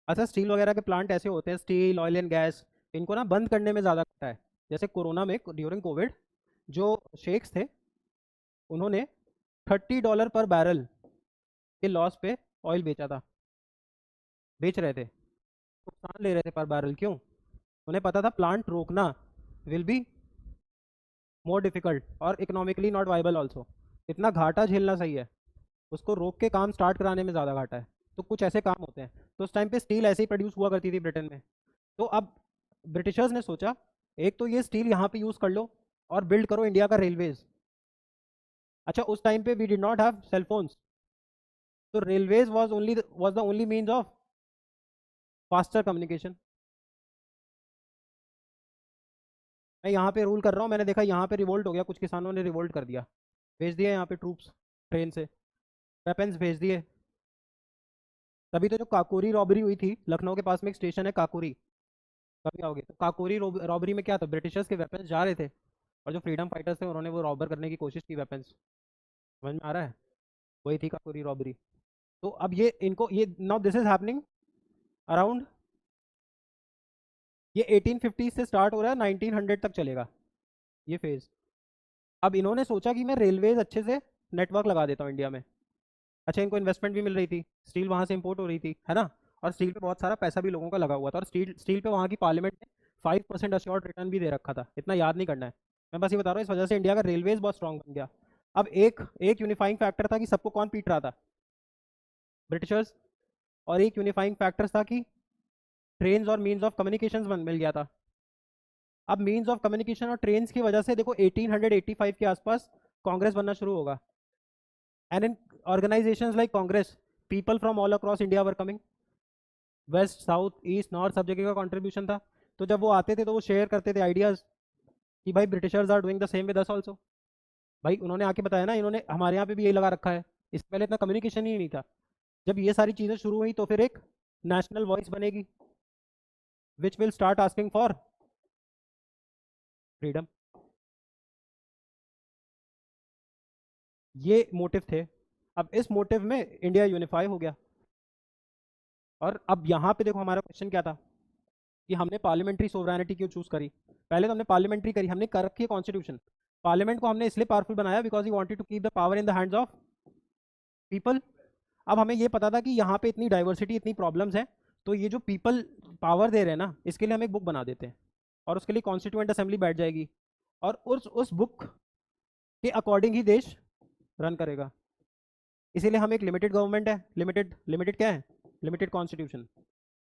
अच्छा, स्टील वगैरह के प्लांट ऐसे होते हैं, स्टील, ऑयल एंड गैस, इनको ना बंद करने में ज़्यादा खर्चा है। जैसे कोरोना में, ड्यूरिंग कोविड, जो शेख्स थे उन्होंने $30 पर बैरल के लॉस पे ऑयल बेचा था, बेच रहे थे, नुकसान ले रहे थे पर बैरल। क्यों? उन्हें पता था प्लांट रोकना विल बी मोर डिफिकल्ट और इकोनॉमिकली नॉट वाइबल ऑल्सो। इतना घाटा झेलना सही है, उसको रोक के काम स्टार्ट कराने में ज़्यादा घाटा है। तो कुछ ऐसे काम होते हैं। तो उस टाइम पे स्टील ऐसे ही प्रोड्यूस हुआ करती थी ब्रिटेन में। तो अब ब्रिटिशर्स ने सोचा एक तो ये स्टील यहाँ पे यूज़ कर लो और बिल्ड करो इंडिया का रेलवेज। अच्छा, उस टाइम पे we did not have cell phones, तो railways was the only means of faster communication. मैं यहाँ पे रूल कर रहा हूँ, मैंने देखा यहाँ पे रिवोल्ट हो गया, कुछ किसानों ने रिवोल्ट कर दिया, भेज दिए यहाँ पे ट्रूप्स, ट्रेन से वेपन्स भेज दिए। तभी तो जो काकोरी रॉबरी हुई थी, लखनऊ के पास में एक स्टेशन है काकोरी, कभी आओगे तो काकोरी रॉबरी में क्या था, ब्रिटिशर्स के वेपन्स जा रहे थे और जो फ्रीडम फाइटर्स थे उन्होंने वो रॉबर करने की कोशिश की वेपन्स। समझ में आ रहा है? वही थी काकोरी रॉबरी। तो अब ये इनको ये now this is happening around, ये 1850 से स्टार्ट हो रहा है, 1900 तक चलेगा ये फेज। अब इन्होंने सोचा कि मैं रेलवेज अच्छे से नेटवर्क लगा देता हूँ इंडिया में। अच्छा, इनको इन्वेस्टमेंट भी मिल रही थी, स्टील वहाँ से इंपोर्ट हो रही थी, है ना, और स्टील पे बहुत सारा पैसा भी लोगों का लगा हुआ था, और स्टील स्टील पे वहाँ की पार्लियामेंट ने 5% अश्योर्ड रिटर्न भी दे रखा था। इतना याद नहीं करना है, मैं बस ये बता रहा हूँ, इस वजह से इंडिया का रेलवेज बहुत स्ट्रॉन्ग बन गया। अब एक एक यूनिफाइंग फैक्टर था कि सबको कौन पीट रहा था? ब्रिटिशर्स। और एक यूनिफाइंग फैक्टर था कि ट्रेन और मीन्स ऑफ कम्युनिकेशन मिल गया था। अब मीन्स ऑफ कम्युनिकेशन और ट्रेन की वजह से देखो 1885 के आसपास कांग्रेस बनना शुरू होगा, and in organisations like Congress, people from all across India were coming, west south east north सब जगह का कंट्रीब्यूशन था। तो जब वो आते थे तो वो शेयर करते थे आइडियाज़ कि भाई Britishers are doing the same with us also. भाई उन्होंने आके बताया ना, इन्होंने हमारे यहाँ पे भी यही लगा रखा है, इससे पहले इतना कम्युनिकेशन ही नहीं था। जब ये सारी चीज़ें शुरू हुई तो फिर एक नेशनल वॉइस बनेगी which will start asking for freedom. ये मोटिव थे। अब इस मोटिव में इंडिया यूनिफाई हो गया। और अब यहाँ पे देखो हमारा क्वेश्चन क्या था कि हमने पार्लियामेंट्री सोवरेनिटी क्यों चूज करी। पहले तो हमने पार्लियामेंट्री करी, हमने कर रखी है कॉन्स्टिट्यूशन। पार्लियामेंट को हमने इसलिए पावरफुल बनाया because he wanted to keep the power in the hands of people. अब हमें ये पता था कि यहाँ पे इतनी डाइवर्सिटी, इतनी प्रॉब्लम्स हैं, तो ये जो पीपल पावर दे रहे हैं ना, इसके लिए हम एक बुक बना देते हैं और उसके लिए कॉन्स्टिट्यूएंट असेंबली बैठ जाएगी और उस बुक के अकॉर्डिंग ही देश रन करेगा। इसीलिए हम एक लिमिटेड गवर्नमेंट है। लिमिटेड लिमिटेड क्या है? Limited constitution.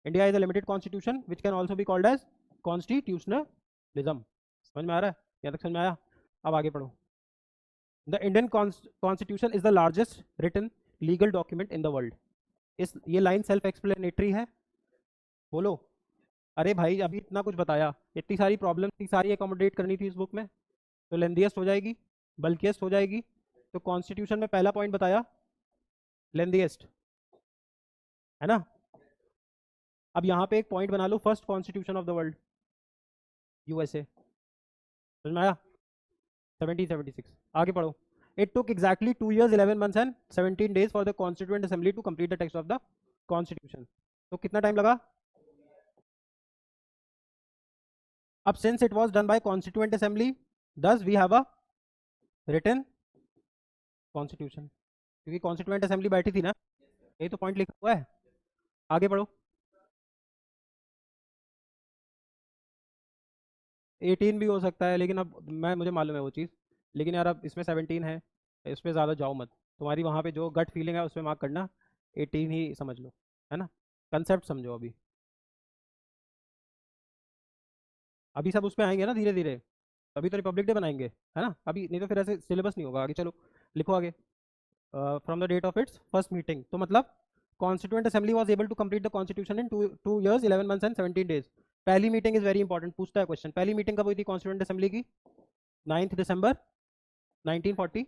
India is a limited constitution which can also be called as constitutionalism. समझ में आ रहा है? यहाँ तक समझ में आया? अब आगे पढ़ो। The Indian constitution is the largest written legal document in the world. इस ये लाइन सेल्फ एक्सप्लेनेटरी है। बोलो। अरे भाई अभी इतना कुछ बताया, इतनी सारी प्रॉब्लम थी, सारी एकोमोडेट करनी थी इस बुक में, तो लेंथीएस्ट हो जाएगी, बल्किएस्ट हो जाएगी। तो कॉन्स्टिट्यूशन में पहला पॉइंट बताया लेंथीएस्ट, है ना। अब यहाँ पे एक पॉइंट बना लो, first constitution of the world USA. समझ में आया? 1776। आगे पढ़ो। It took exactly 2 years 11 months and 17 days for the Constituent Assembly to complete the text of the Constitution. तो कितना टाइम लगा? अब since it was done by Constituent Assembly, thus we have a written Constitution. क्योंकि Constituent Assembly बैठी थी ना, यही तो पॉइंट लिखा हुआ है। आगे पढ़ो। 18 भी हो सकता है, लेकिन अब मुझे मालूम है वो चीज़, लेकिन यार अब इसमें 17 है, इस पर ज़्यादा जाओ मत। तुम्हारी वहाँ पे जो गट फीलिंग है उसमें मार्क करना, 18 ही समझ लो, है ना। कंसेप्ट समझो। अभी सब उस पर आएंगे ना धीरे धीरे, अभी तो रिपब्लिक डे बनाएंगे, है ना अभी, नहीं तो फिर ऐसे सिलेबस नहीं होगा आगे। चलो लिखो आगे। From the date of its first meeting, तो मतलब constituent assembly was able to complete the constitution in 2 years 11 months and 17 days। पहली मीटिंग इज वेरी इंपॉर्टेंट, पूछता है क्वेश्चन, पहली मीटिंग कब हुई थी कॉन्स्टिट्यूएंट असेंबली की? 9 दिसंबर 1940।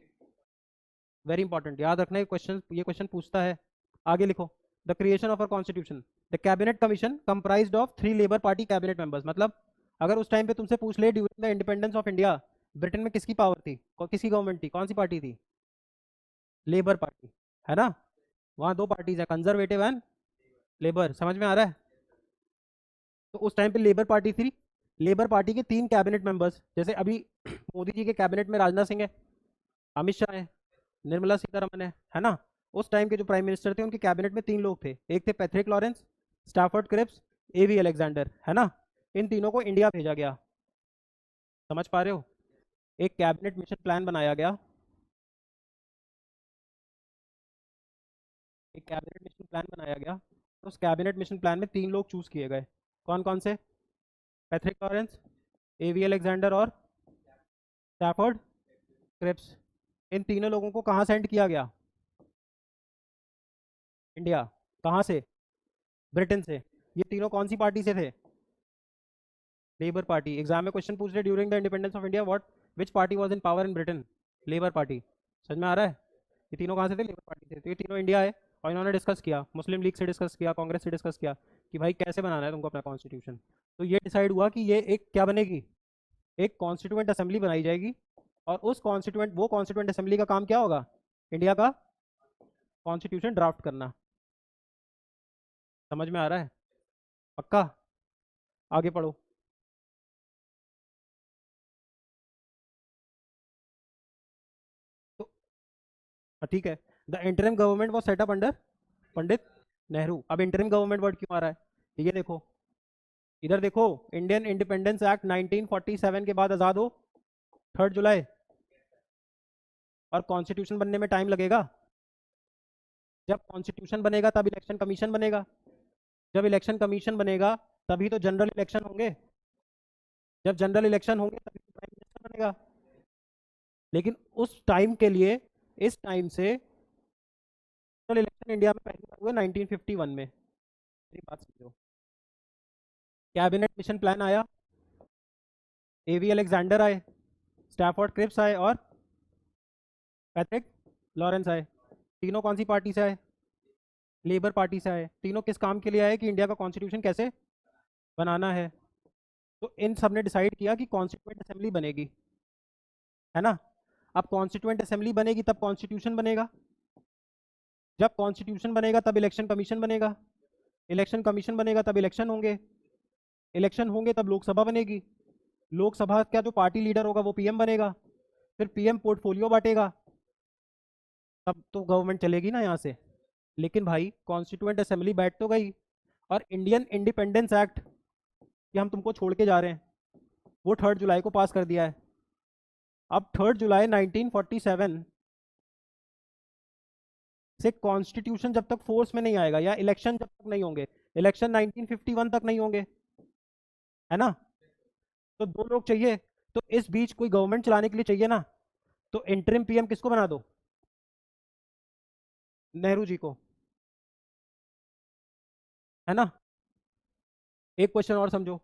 वेरी इंपॉर्टेंट, याद रखना ये क्वेश्चन पूछता है। आगे लिखो। The creation of a constitution, the cabinet commission comprised of 3 labour party cabinet members. मतलब अगर उस टाइम पे तुमसे पूछ ले during the independence of India Britain में किसकी पावर थी, किसकी गवर्नमेंट थी, कौन सी पार्टी थी? लेबर पार्टी, है ना। वहाँ दो पार्टीज है, कंजर्वेटिव एंड लेबर। समझ में आ रहा है? तो उस टाइम पे लेबर पार्टी थी। लेबर पार्टी के 3 कैबिनेट मेंबर्स, जैसे अभी मोदी जी के कैबिनेट में राजनाथ सिंह है, अमित शाह है, निर्मला सीतारमन है ना। उस टाइम के जो प्राइम मिनिस्टर थे उनके कैबिनेट में 3 लोग थे, एक थे पैट्रिक लॉरेंस, स्टैफर्ड क्रिप्स, एवी अलेक्जेंडर, है ना। इन तीनों को इंडिया भेजा गया। समझ पा रहे हो? एक कैबिनेट मिशन प्लान बनाया गया, एक कैबिनेट मिशन प्लान बनाया गया। उस कैबिनेट मिशन प्लान में 3 लोग चूज किए गए। कौन कौन से? पैट्रिक लॉरेंस, एवी अलेक्जेंडर और स्टैफर्ड क्रिप्स। इन तीनों लोगों को कहाँ सेंड किया गया? इंडिया। कहाँ से? ब्रिटेन से। ये तीनों कौन सी पार्टी से थे? Labour party. एग्जाम में क्वेश्चन पूछ रहे during the independence of India what which party was in power in Britain? Labour party. समझ में आ रहा है? ये तीनों कहाँ से थे? लेबर पार्टी से। तो ये तीनों इंडिया है और इन्होंने डिस्कस किया, मुस्लिम लीग से डिस्कस किया, कांग्रेस से डिस्कस किया कि भाई कैसे बनाना है तुमको अपना कॉन्स्टिट्यूशन। तो ये डिसाइड हुआ कि ये एक क्या बनेगी, एक कॉन्स्टिट्यूएंट असेंबली बनाई जाएगी। और उस कॉन्स्टिट्यूएंट असेंबली का काम क्या होगा? इंडिया का कॉन्स्टिट्यूशन ड्राफ्ट करना। समझ में आ रहा है? पक्का? आगे पढ़ो। तो ठीक है। The interim government was set up under Pandit Nehru. अब इंटरिम गवर्नमेंट वर्ड क्यों आ रहा है? ये देखो, इधर देखो, इंडियन इंडिपेंडेंस एक्ट 1947 के बाद आजाद हो 3 जुलाई, और कॉन्स्टिट्यूशन बनने में टाइम लगेगा। जब कॉन्स्टिट्यूशन बनेगा तब इलेक्शन कमीशन बनेगा, जब इलेक्शन कमीशन बनेगा तभी तो जनरल इलेक्शन होंगे, जब जनरल इलेक्शन होंगे तभी तो प्राइम मिनिस्टर बनेगा। लेकिन उस टाइम के लिए, इस टाइम से जनरल इलेक्शन इंडिया में पहली बार हुए 1951 में। मेरी बात समझो। कैबिनेट मिशन प्लान आया, एवी अलेक्जेंडर आए, स्टैफोर्ड क्रिप्स आए और पैट्रिक लॉरेंस आए। तीनों कौन सी पार्टी से आए? लेबर पार्टी से आए। तीनों किस काम के लिए आए? कि इंडिया का कॉन्स्टिट्यूशन कैसे बनाना है। तो इन सब ने डिसाइड किया कि कॉन्स्टिट्यूएंट असेंबली बनेगी, है ना। अब कॉन्स्टिट्यूएंट असेंबली बनेगी तब कॉन्स्टिट्यूशन बनेगा। जब कॉन्स्टिट्यूशन बनेगा तब इलेक्शन कमीशन बनेगा, इलेक्शन कमीशन बनेगा तब इलेक्शन होंगे, इलेक्शन होंगे तब लोकसभा बनेगी, लोकसभा का जो पार्टी लीडर होगा वो पीएम बनेगा, फिर पीएम पोर्टफोलियो बांटेगा, तब तो गवर्नमेंट चलेगी ना यहाँ से। लेकिन भाई कॉन्स्टिट्यूएंट असेंबली बैठ तो गई, और इंडियन इंडिपेंडेंस एक्ट कि हम तुमको छोड़ के जा रहे हैं, वो 3 जुलाई को पास कर दिया है। अब 3 जुलाई 1947 से कॉन्स्टिट्यूशन जब तक फोर्स में नहीं आएगा, या इलेक्शन जब तक नहीं होंगे, इलेक्शन 1951 तक नहीं होंगे, है ना, तो 2 लोग चाहिए, तो इस बीच कोई गवर्नमेंट चलाने के लिए चाहिए ना, तो इंटरिम पीएम किसको बना दो, नेहरू जी को, है ना। एक क्वेश्चन और समझो,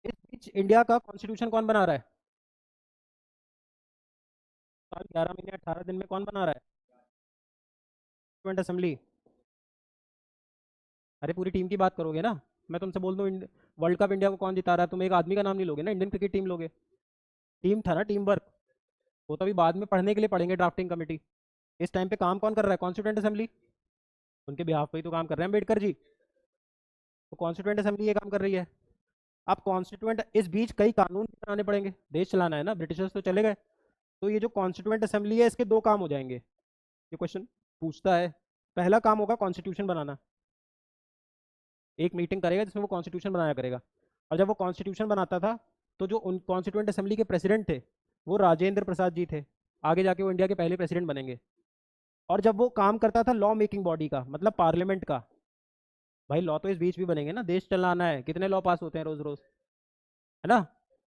इस बीच इंडिया का कॉन्स्टिट्यूशन कौन बना रहा है, साल 11 महीने 18 दिन में कौन बना रहा है, असेंबली। अरे पूरी टीम की बात करोगे ना, मैं तुमसे बोल दूं वर्ल्ड कप इंडिया को कौन जिता रहा है, तुम एक आदमी का नाम नहीं लोगे ना, इंडियन क्रिकेट टीम लोगे, टीम था ना, टीम वर्क। वो तो अभी बाद में पढ़ने के लिए पढ़ेंगे ड्राफ्टिंग कमेटी, इस टाइम पे काम कौन कर रहा है, कॉन्स्टिट्यूंट असेंबली, उनके बिहाफ पे ही तो काम कर रहे हैं अम्बेडकर जी, तो कॉन्स्टिट्यूंट असेंबली ये काम कर रही है। अब कॉन्स्टिट्यूंट इस बीच कई कानून भी बनाने पड़ेंगे, देश चलाना है ना, ब्रिटिशर्स तो चले गए, तो ये जो कॉन्स्टिट्यूंट असेंबली है इसके 2 काम हो जाएंगे, ये क्वेश्चन पूछता है। पहला काम होगा कॉन्स्टिट्यूशन बनाना, एक मीटिंग करेगा जिसमें वो कॉन्स्टिट्यूशन बनाया करेगा, और जब वो कॉन्स्टिट्यूशन बनाता था तो जो उन कॉन्स्टिट्यूंट असेंबली के प्रेसिडेंट थे वो राजेंद्र प्रसाद जी थे, आगे जाके वो इंडिया के पहले प्रेसिडेंट बनेंगे। और जब वो काम करता था लॉ मेकिंग बॉडी का, मतलब पार्लियामेंट का, भाई लॉ तो इस बीच भी बनेंगे ना, देश चलाना है, कितने लॉ पास होते हैं रोज रोज, है ना,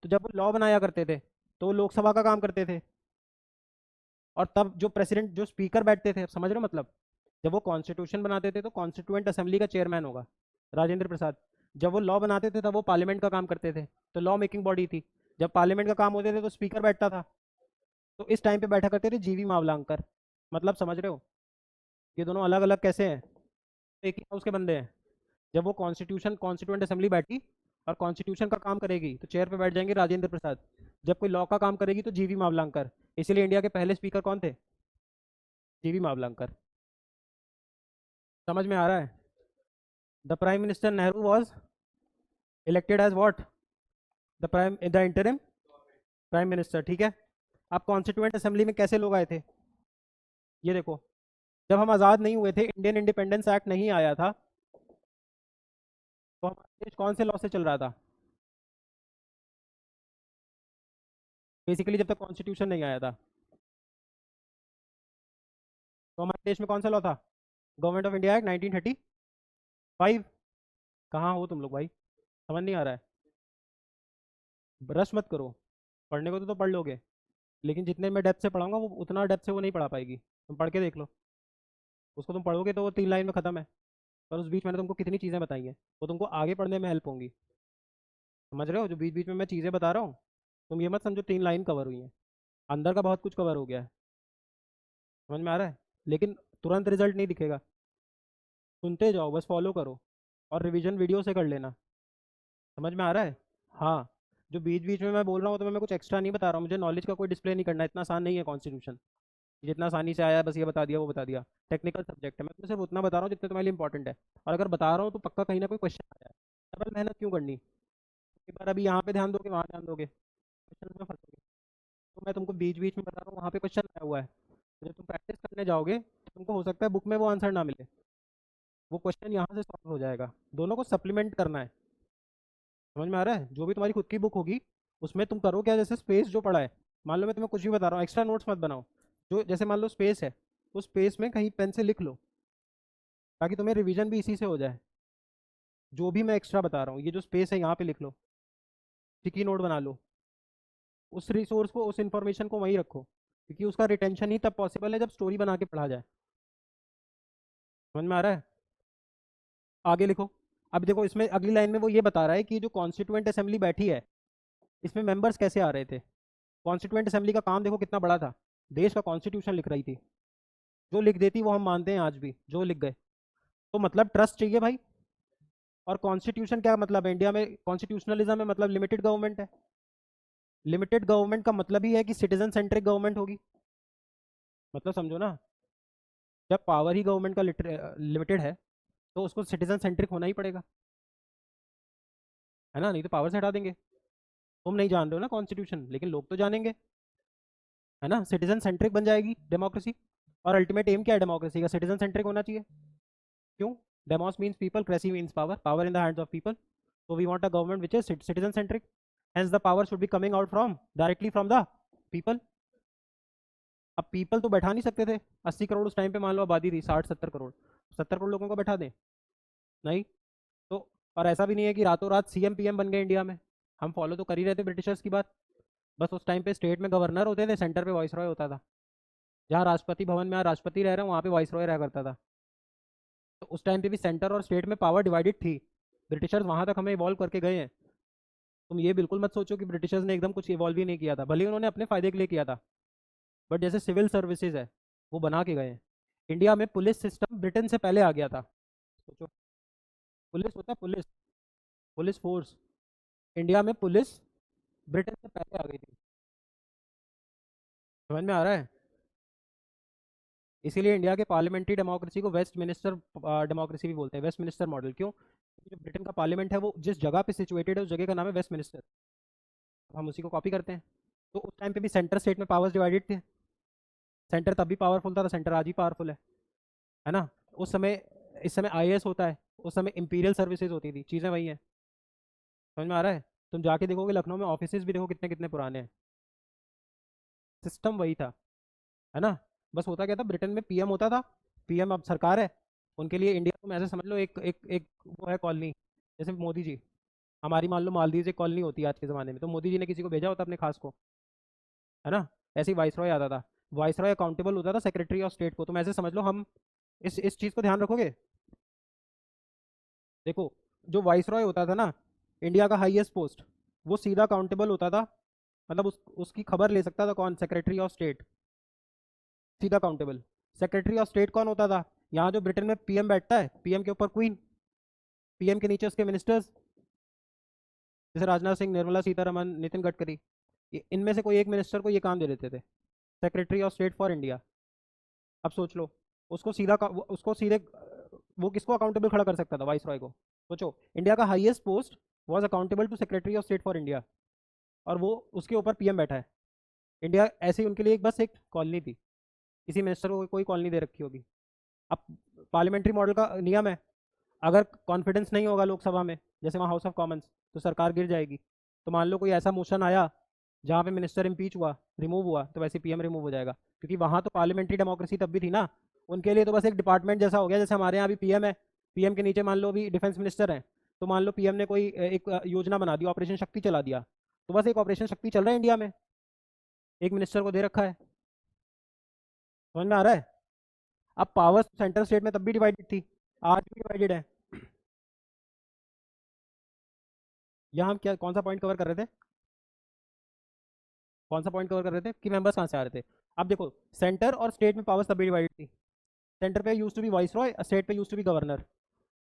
तो जब वो लॉ बनाया करते थे तो वो लोकसभा का काम करते थे, और तब जो प्रेसिडेंट जो स्पीकर बैठते थे, समझ रहे हो मतलब, जब वो कॉन्स्टिट्यूशन बनाते थे तो कॉन्स्टिट्यूएंट असेंबली का चेयरमैन होगा राजेंद्र प्रसाद, जब वो लॉ बनाते थे तब वो पार्लियामेंट का काम करते थे, तो लॉ मेकिंग बॉडी थी, जब पार्लियामेंट का काम होते थे तो स्पीकर बैठता था, तो इस टाइम पे बैठा करते थे जीवी मावलांकर, मतलब समझ रहे हो, ये दोनों अलग अलग कैसे हैं, एक ही हाउस के बंदे हैं। जब वो कॉन्स्टिट्यूएंट असेंबली बैठी और कॉन्स्टिट्यूशन का काम करेगी तो चेयर पे बैठ जाएंगे राजेंद्र प्रसाद, जब कोई लॉ का काम करेगी तो जीवी मावलांकर, इसीलिए इंडिया के पहले स्पीकर कौन थे, जीवी मावलांकर। समझ में आ रहा है, the prime minister Nehru was elected as what, the interim prime minister, ठीक है। अब कॉन्स्टिट्यूएंट असेंबली में कैसे लोग आए थे, ये देखो, जब हम आज़ाद नहीं हुए थे, इंडियन इंडिपेंडेंस एक्ट नहीं आया था, तो हमारा देश कौन से लॉ से चल रहा था, बेसिकली जब तक कॉन्स्टिट्यूशन नहीं आया था, तो हमारे देश में कौन सा लॉ था, गवर्नमेंट ऑफ इंडिया एक्ट 1935। कहाँ हो तुम लोग भाई, समझ नहीं आ रहा है, रश मत करो, पढ़ने को तो पढ़ लोगे, लेकिन जितने मैं डेप्थ से पढ़ाऊंगा वो उतना डेप्थ से वो नहीं पढ़ा पाएगी, तुम पढ़ के देख लो, उसको तुम पढ़ोगे तो वो 3 लाइन में ख़त्म है, पर उस बीच मैंने तुमको कितनी चीज़ें बताई हैं, वो तुमको आगे पढ़ने में हेल्प होंगी, समझ रहे हो, जो बीच बीच में मैं चीज़ें बता रहा हूँ, तुम ये मत समझो 3 लाइन कवर हुई हैं, अंदर का बहुत कुछ कवर हो गया है, समझ में आ रहा है, लेकिन तुरंत रिजल्ट नहीं दिखेगा, सुनते जाओ, बस फॉलो करो, और रिवीजन वीडियो से कर लेना, समझ में आ रहा है। हाँ, जो बीच बीच में मैं बोल रहा हूँ तो मैं कुछ एक्स्ट्रा नहीं बता रहा हूँ, मुझे नॉलेज का कोई डिस्प्ले नहीं करना, इतना आसान नहीं है कॉन्स्टिट्यूशन, जितना आसानी से आया बस ये बता दिया वो बता दिया, टेक्निकल सब्जेक्ट है, मैं तुम्हें सिर्फ उतना बता रहा हूँ जितना तुम्हारे लिए इंपॉर्टेंट है, और अगर बता रहा हूँ तो पक्का कहीं ना कोई क्वेश्चन आया है, डबल मेहनत क्यों करनी, एक बार अभी यहाँ पे ध्यान दोगे वहाँ ध्यान दोगे, क्वेश्चन में फंसोगे, तो मैं तुमको बीच बीच में बता रहा हूँ वहाँ पे क्वेश्चन आया हुआ है, तो जब तुम प्रैक्टिस करने जाओगे तो तुमको हो सकता है बुक में वो आंसर ना मिले, वो क्वेश्चन यहाँ से सॉल्व हो जाएगा, दोनों को सप्लीमेंट करना है, समझ में आ रहा है, जो भी तुम्हारी खुद की बुक होगी उसमें तुम करो क्या, जैसे स्पेस जो पड़ा है, मान लो मैं तुम्हें कुछ भी बता रहा हूँ, एक्स्ट्रा नोट्स मत बनाओ, जो जैसे मान लो स्पेस है, उस स्पेस में कहीं पेन से लिख लो, ताकि तुम्हें रिवीजन भी इसी से हो जाए, जो भी मैं एक्स्ट्रा बता रहा हूँ, ये जो स्पेस है यहाँ पे लिख लो, स्टिकी नोट बना लो, उस रिसोर्स को उस इन्फॉर्मेशन को वहीं रखो, क्योंकि उसका रिटेंशन ही तब पॉसिबल है जब स्टोरी बना के पढ़ा जाए, समझ में आ रहा है, आगे लिखो। अब देखो इसमें अगली लाइन में वो ये बता रहा है कि जो कॉन्स्टिट्यूएंट असेंबली बैठी है इसमें मेंबर्स कैसे आ रहे थे, कॉन्स्टिट्यूएंट असेंबली का काम देखो कितना बड़ा था, देश का कॉन्स्टिट्यूशन लिख रही थी, जो लिख देती वो हम मानते हैं आज भी, जो लिख गए, तो मतलब ट्रस्ट चाहिए भाई, और कॉन्स्टिट्यूशन क्या मतलब है इंडिया में, कॉन्स्टिट्यूशनलिज्म में मतलब लिमिटेड गवर्नमेंट है, लिमिटेड गवर्नमेंट का मतलब ही है कि सिटीजन सेंट्रिक गवर्नमेंट होगी, मतलब समझो ना, जब पावर ही गवर्नमेंट का लिमिटेड है तो उसको सिटीजन सेंट्रिक होना ही पड़ेगा, है ना, नहीं तो पावर से हटा देंगे। तुम नहीं जान रहे हो ना कॉन्स्टिट्यूशन, लेकिन लोग तो जानेंगे, है ना, सिटीजन सेंट्रिक बन जाएगी डेमोक्रेसी। और अल्टीमेट एम क्या है डेमोक्रेसी का? सिटीजन सेंट्रिक होना चाहिए। क्यों? Demos means people, cracy means power, power in the hands of people. So we want a government which is citizen centric. Hence the power should be coming out from directly from the people. अब पीपल तो बैठा नहीं सकते थे 80 करोड़ उस टाइम पे, मान लो आबादी थी 60-70 करोड़, 70 करोड़ लोगों को बैठा दें? नहीं। तो और ऐसा भी नहीं है कि रातों रात सीएम पीएम बन गए इंडिया में। हम फॉलो तो कर ही रहे थे ब्रिटिशर्स की बात। बस उस टाइम पे स्टेट में गवर्नर होते थे, सेंटर पे वॉइस रॉय होता था। जहाँ राष्ट्रपति भवन में राष्ट्रपति रह रहे हैं वहाँ पे वॉइस रॉय रहा करता था। तो उस टाइम पे भी सेंटर और स्टेट में पावर डिवाइडेड थी। ब्रिटिशर्स वहाँ तक हमें इवॉल्व करके गए हैं। तुम ये बिल्कुल मत सोचो कि ब्रिटिशर्स ने एकदम कुछ इवॉल्व ही नहीं किया था, भले ही उन्होंने अपने फायदे के लिए किया था, बट जैसे सिविल सर्विसेज है वो बना के गए हैं। इंडिया में पुलिस सिस्टम ब्रिटेन से पहले आ गया था। सोचो, पुलिस होता है पुलिस, पुलिस फोर्स, इंडिया में पुलिस ब्रिटेन से पहले आ गई थी। समझ में आ रहा है? इसीलिए इंडिया के पार्लियामेंट्री डेमोक्रेसी को वेस्ट मिनिस्टर डेमोक्रेसी भी बोलते हैं, वेस्ट मिनिस्टर मॉडल। क्यों? क्योंकि जो ब्रिटेन का पार्लियामेंट है वो जिस जगह पे सिचुएटेड है उस जगह का नाम है वेस्ट मिनिस्टर। हम उसी को कॉपी करते हैं। तो उस टाइम पे भी सेंटर स्टेट में पावर्स डिवाइडेड थे। सेंटर तब भी पावरफुल था, सेंटर आज भी पावरफुल है ना। उस समय, इस समय आईएएस होता है, उस समय इंपीरियल सर्विसेज होती थी, चीज़ें वही हैं। समझ में आ रहा है? तुम जाके देखोगे लखनऊ में ऑफिसेज भी देखो कितने कितने पुराने हैं, सिस्टम वही था, है ना। बस होता क्या था, ब्रिटेन में पीएम होता था, पीएम अब सरकार है उनके लिए। इंडिया तुम ऐसे समझ लो एक एक एक वो है कॉलोनी, जैसे मोदी जी, हमारी मान लो मालदीव एक कॉलोनी होती है आज के ज़माने में, तो मोदी जी ने किसी को भेजा होता अपने खास को, है ना। ऐसे ही वाइसरॉय आता था, वाइसरॉय अकाउंटेबल होता था सेक्रेटरी ऑफ स्टेट को। तुम ऐसे समझ लो, हम इस चीज़ को ध्यान रखोगे। देखो, जो वाइसरॉय होता था ना, इंडिया का हाईएस्ट पोस्ट, वो सीधा अकाउंटेबल होता था, मतलब उसकी खबर ले सकता था कौन? सेक्रेटरी ऑफ स्टेट, सीधा अकाउंटेबल। सेक्रेटरी ऑफ स्टेट कौन होता था? यहाँ जो ब्रिटेन में पीएम बैठता है, पीएम के ऊपर क्वीन, पीएम के नीचे उसके मिनिस्टर्स, जैसे राजनाथ सिंह, निर्मला सीतारमन, नितिन गडकरी, इनमें से कोई एक मिनिस्टर को ये काम दे देते थे, secretary of state for India. अब सोच लो, उसको सीधा उसको सीधे वो किसको अकाउंटेबल खड़ा कर सकता था? वाइस रॉय को। सोचो, इंडिया का highest post was accountable to secretary of state for India, और वो उसके ऊपर पीएम बैठा है। इंडिया ऐसे ही उनके लिए बस एक कॉलोनी थी, किसी मिनिस्टर को कोई कॉलोनी दे रखी होगी। अब पार्लियामेंट्री मॉडल का नियम है, अगर कॉन्फिडेंस नहीं होगा लोकसभा में, जैसे वहाँ हाउस ऑफ कॉमन्स, तो सरकार गिर जाएगी। तो मान लो कोई ऐसा मोशन आया जहाँ पे मिनिस्टर इम्पीच हुआ, रिमूव हुआ, तो वैसे पीएम रिमूव हो जाएगा, क्योंकि वहाँ तो पार्लियामेंट्री डेमोक्रेसी तब भी थी ना। उनके लिए तो बस एक डिपार्टमेंट जैसा हो गया, जैसे हमारे यहाँ अभी पीएम है, पीएम के नीचे मान लो अभी डिफेंस मिनिस्टर है, तो मान लो पीएम ने कोई एक योजना बना दी, ऑपरेशन शक्ति चला दिया, तो बस एक ऑपरेशन शक्ति चल रहा है इंडिया में, एक मिनिस्टर को दे रखा है। समझ में आ रहा है? अब पावर सेंट्रल स्टेट में तब भी डिवाइडेड थी, आज भी डिवाइडेड है। यहाँ हम क्या, कौन सा पॉइंट कवर कर रहे थे? कौन सा पॉइंट कवर कर रहे थे कि मेंबर्स कहाँ से आ रहे थे? अब देखो, सेंटर और स्टेट में पावर्स तब भी डिवाइडेड थी। सेंटर पे use to be viceroy, state पे use to be governor.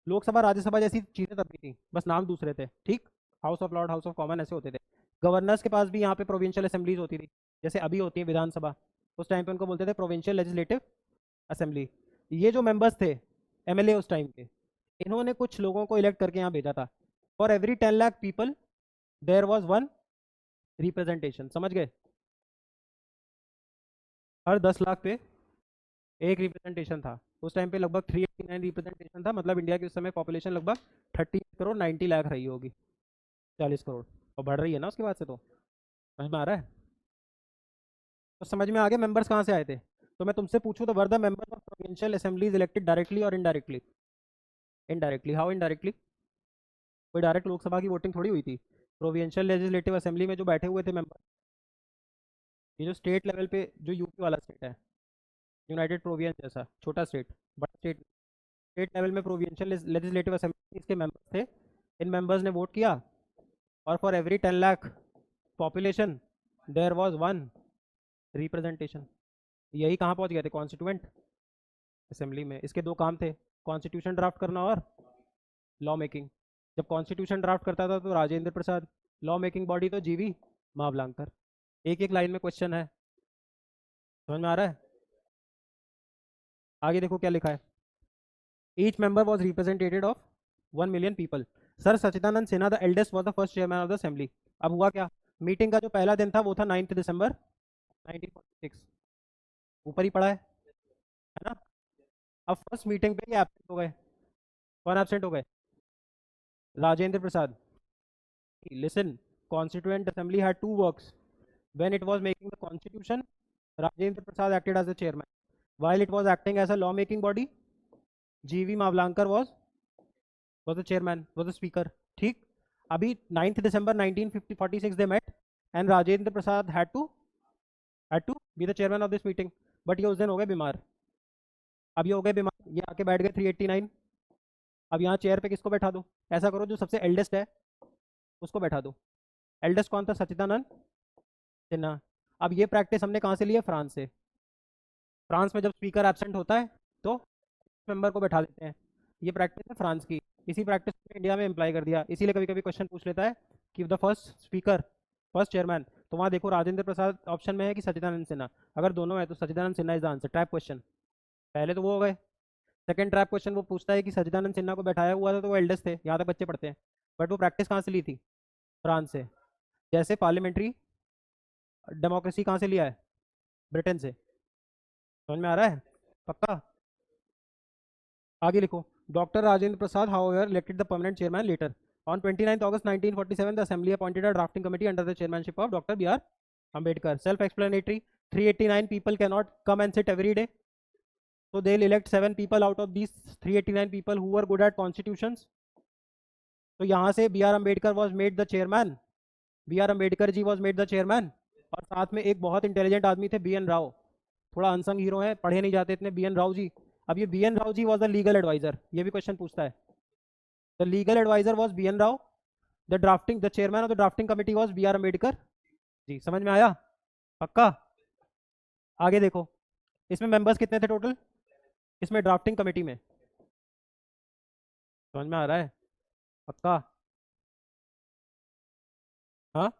Lok Sabha Rajya Sabha जैसी चीजें तब भी थी, बस नाम दूसरे थे, ठीक। House of Lord, house of common ऐसे होते थे। गवर्नर्स के पास भी यहाँ पे प्रोविंशियल असेंबलीज होती थी, जैसे अभी होती है विधानसभा। उस टाइम पे उनको बोलते थे प्रोविंशियल लेजिस्लेटिव असेंबली। ये जो मेंबर्स थे, एमएलए उस टाइम के, इन्होंने कुछ लोगों को इलेक्ट करके यहाँ भेजा था। For every 10 lakh people there was one representation. समझ गए? हर 10 लाख पे एक रिप्रेजेंटेशन था। उस टाइम पे लगभग 389 रिप्रेजेंटेशन था, मतलब इंडिया की उस समय पॉपुलेशन लगभग 30 करोड़ 90 लाख रही होगी, 40 करोड़, और बढ़ रही है ना उसके बाद से। तो समझ में आ रहा है? तो समझ में आ गया मेंबर्स कहाँ से आए थे। तो मैं तुमसे पूछूं तो were the members of provincial assemblies elected directly और इनडायरेक्टली? इनडायरेक्टली। How indirectly? कोई डायरेक्ट लोकसभा की वोटिंग थोड़ी हुई थी। प्रोविंशियल लेजिस्लेटिव असेंबली में जो बैठे हुए थे मेंबर, ये जो स्टेट लेवल पे, जो यूपी वाला स्टेट है, यूनाइटेड प्रोविंस जैसा छोटा स्टेट, बड़ा स्टेट, स्टेट लेवल में प्रोविंशियल लेजिस्लेटिव असेंबली इसके मेंबर्स थे। इन मेंबर्स ने वोट किया, और for every 10 lakh population there was one representation. यही कहाँ पहुँच गए थे? कॉन्स्टिट्यूएंट असेंबली में। इसके दो काम थे, कॉन्स्टिट्यूशन ड्राफ्ट करना और लॉ मेकिंग। जब कॉन्स्टिट्यूशन ड्राफ्ट करता था तो Rajendra Prasad, law making body तो जीवी मावलांकर। एक एक लाइन में क्वेश्चन है। समझ में आ रहा है? आगे देखो क्या लिखा है, each member was represented of 1 million people. Sir Sachchidanand Sinha the eldest was the first chairman of the assembly. अब हुआ क्या, मीटिंग का जो पहला दिन था वो था 9 दिसंबर 1946, ऊपर ही पड़ा है ना। अब फर्स्ट मीटिंग पे ये एब्सेंट हो गए। कौन एब्सेंट हो गए? Rajendra Prasad. Listen, constituent assembly had to works when it was making the constitution. Rajendra Prasad acted as the chairman, while it was acting as a law making body. GV Mavlankar was the chairman, was the speaker. ठीक, अभी 9th December 1946 they met and Rajendra Prasad had to be the chairman of this meeting, but ये उस दिन हो गए बीमार। अब ये हो गए बीमार, ये आके बैठ गए 389। अब यहाँ चेयर पे किसको बैठा दो? ऐसा करो जो सबसे एल्डेस्ट है उसको बैठा दो। एल्डेस्ट कौन था? सच्चिदानंद सिन्हा। अब ये प्रैक्टिस हमने कहाँ से ली है? फ्रांस से। फ्रांस में जब स्पीकर एब्सेंट होता है तो मेंबर को बैठा देते हैं। ये प्रैक्टिस है फ्रांस की, इसी प्रैक्टिस को इंडिया में अप्लाई कर दिया। इसीलिए कभी कभी क्वेश्चन पूछ लेता है कि the first speaker, first chairman, तो वहाँ देखो राजेंद्र प्रसाद ऑप्शन में है कि सच्चिदानंद सिन्हा। अगर दोनों है तो Sachchidananda Sinha is the answer. Trap question, पहले तो वो हो गए। सेकंड ट्रैप क्वेश्चन वो पूछता है कि सच्चिदानंद सिन्हा को बैठाया हुआ था तो वो एल्डेस्ट थे, यहाँ तक बच्चे पढ़ते हैं, बट वो प्रैक्टिस कहाँ से ली थी? फ्रांस से। जैसे पार्लियामेंट्री डेमोक्रेसी कहाँ से लिया है? ब्रिटेन से। समझ में आ रहा है? पक्का? आगे लिखो, doctor Rajendra Prasad however elected the permanent chairman later. On 29th August 1947, the Assembly appointed a drafting committee under the chairmanship of Dr. B.R. Ambedkar. Self-explanatory. 389 people cannot come and sit every day, so they'll elect 7 people out of these 389 people who were good at constitutions. तो यहाँ से B R Ambedkar was made the chairman, B R Ambedkar ji was made the chairman. और साथ में एक बहुत इंटेलिजेंट आदमी थे, बी एन राव, थोड़ा अनसंग हीरो है, पढ़े नहीं जाते इतने, बी एन राव जी। अब ये B N Rao ji was the legal adviser, ये भी क्वेश्चन पूछता है। The legal adviser was B N Rao, the chairman of the drafting committee was B R Ambedkar ji. समझ में आया? पक्का? आगे देखो, इसमें मेंबर्स कितने थे टोटल? इसमें ड्राफ्टिंग कमेटी में, समझ में आ रहा है? पक्का? हाँ,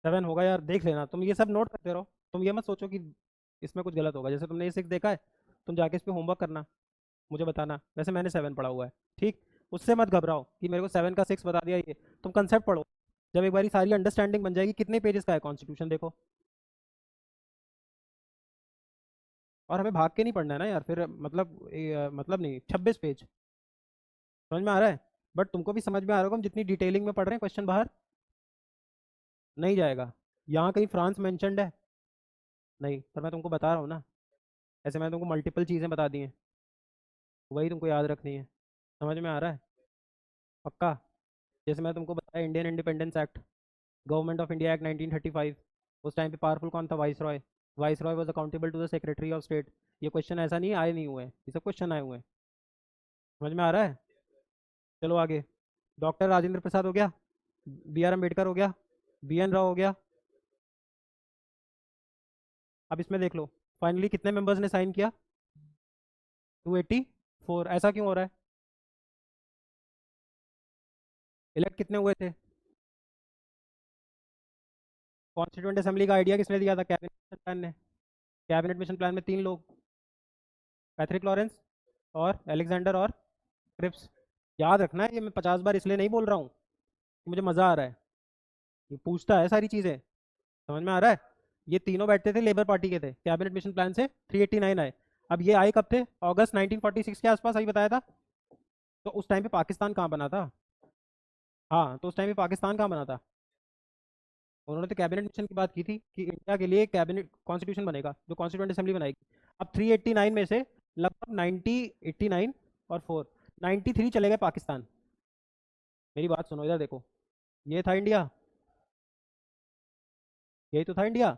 7 होगा यार, देख लेना, तुम ये सब नोट करते रहो। तुम ये मत सोचो कि इसमें कुछ गलत होगा। जैसे तुमने ये 6 देखा है, तुम जाके इस पे होमवर्क करना, मुझे बताना। वैसे मैंने 7 पढ़ा हुआ है, ठीक? उससे मत घबराओ कि मेरे को 7 का 6 बता दिया। ये तुम कंसेप्ट पढ़ो, जब एक बारी सारी अंडरस्टैंडिंग बन जाएगी। कितने पेजेस का है कॉन्स्टिट्यूशन देखो। और हमें भाग के नहीं पढ़ना है ना यार, फिर मतलब मतलब नहीं, 26 पेज। समझ में आ रहा है? बट तुमको भी समझ में आ रहा होगा हम जितनी डिटेलिंग में पढ़ रहे हैं, क्वेश्चन बाहर नहीं जाएगा। यहाँ कहीं फ्रांस मेंशनड है? नहीं, पर मैं तुमको बता रहा हूँ ना, ऐसे मैंने तुमको मल्टीपल चीज़ें बता दी हैं, वही तुमको याद रखनी है। समझ में आ रहा है? पक्का? जैसे मैं तुमको बताया Indian independence act, government of India act 1935, उस टाइम पे पावरफुल कौन था? Viceroy. Viceroy was accountable to the secretary of state. ये क्वेश्चन ऐसा नहीं आए नहीं हुए हैं, ये सब क्वेश्चन आए हुए हैं। समझ में आ रहा है? चलो आगे, डॉक्टर राजेंद्र प्रसाद हो गया, बी आर अम्बेडकर हो गया, बी एन राव हो गया। अब इसमें देख लो, फाइनली कितने मेंबर्स ने साइन किया? 284। ऐसा क्यों हो रहा है? इलेक्ट कितने हुए थे? कॉन्स्टिट्यूंट असेंबली का आइडिया किसने दिया था? कैबिनेट मिशन प्लान ने। कैबिनेट मिशन प्लान में 3 लोग, पैट्रिक लॉरेंस और एलेक्जेंडर और क्रिप्स। याद रखना है, ये मैं 50 बार इसलिए नहीं बोल रहा हूँ कि मुझे मज़ा आ रहा है, ये पूछता है सारी चीज़ें। समझ में आ रहा है? ये तीनों बैठते थे, लेबर पार्टी के थे, कैबिनेट मिशन प्लान से 389 आए। अब ये आए कब थे? अगस्त 1946 के आसपास, अभी बताया था। तो उस टाइम पे पाकिस्तान कहाँ बना था? हाँ, तो उस टाइम पे पाकिस्तान कहाँ बना था? उन्होंने तो कैबिनेट मिशन की बात की थी कि इंडिया के लिए कैबिनेट कॉन्स्टिट्यूशन बनेगा, जो कॉन्स्टिट्यूंट असेंबली बनाएगी। अब 389 में से लगभग 90, 89 और 4, 93 चले गए पाकिस्तान। मेरी बात सुनो, इधर देखो, ये था इंडिया, यही तो था इंडिया।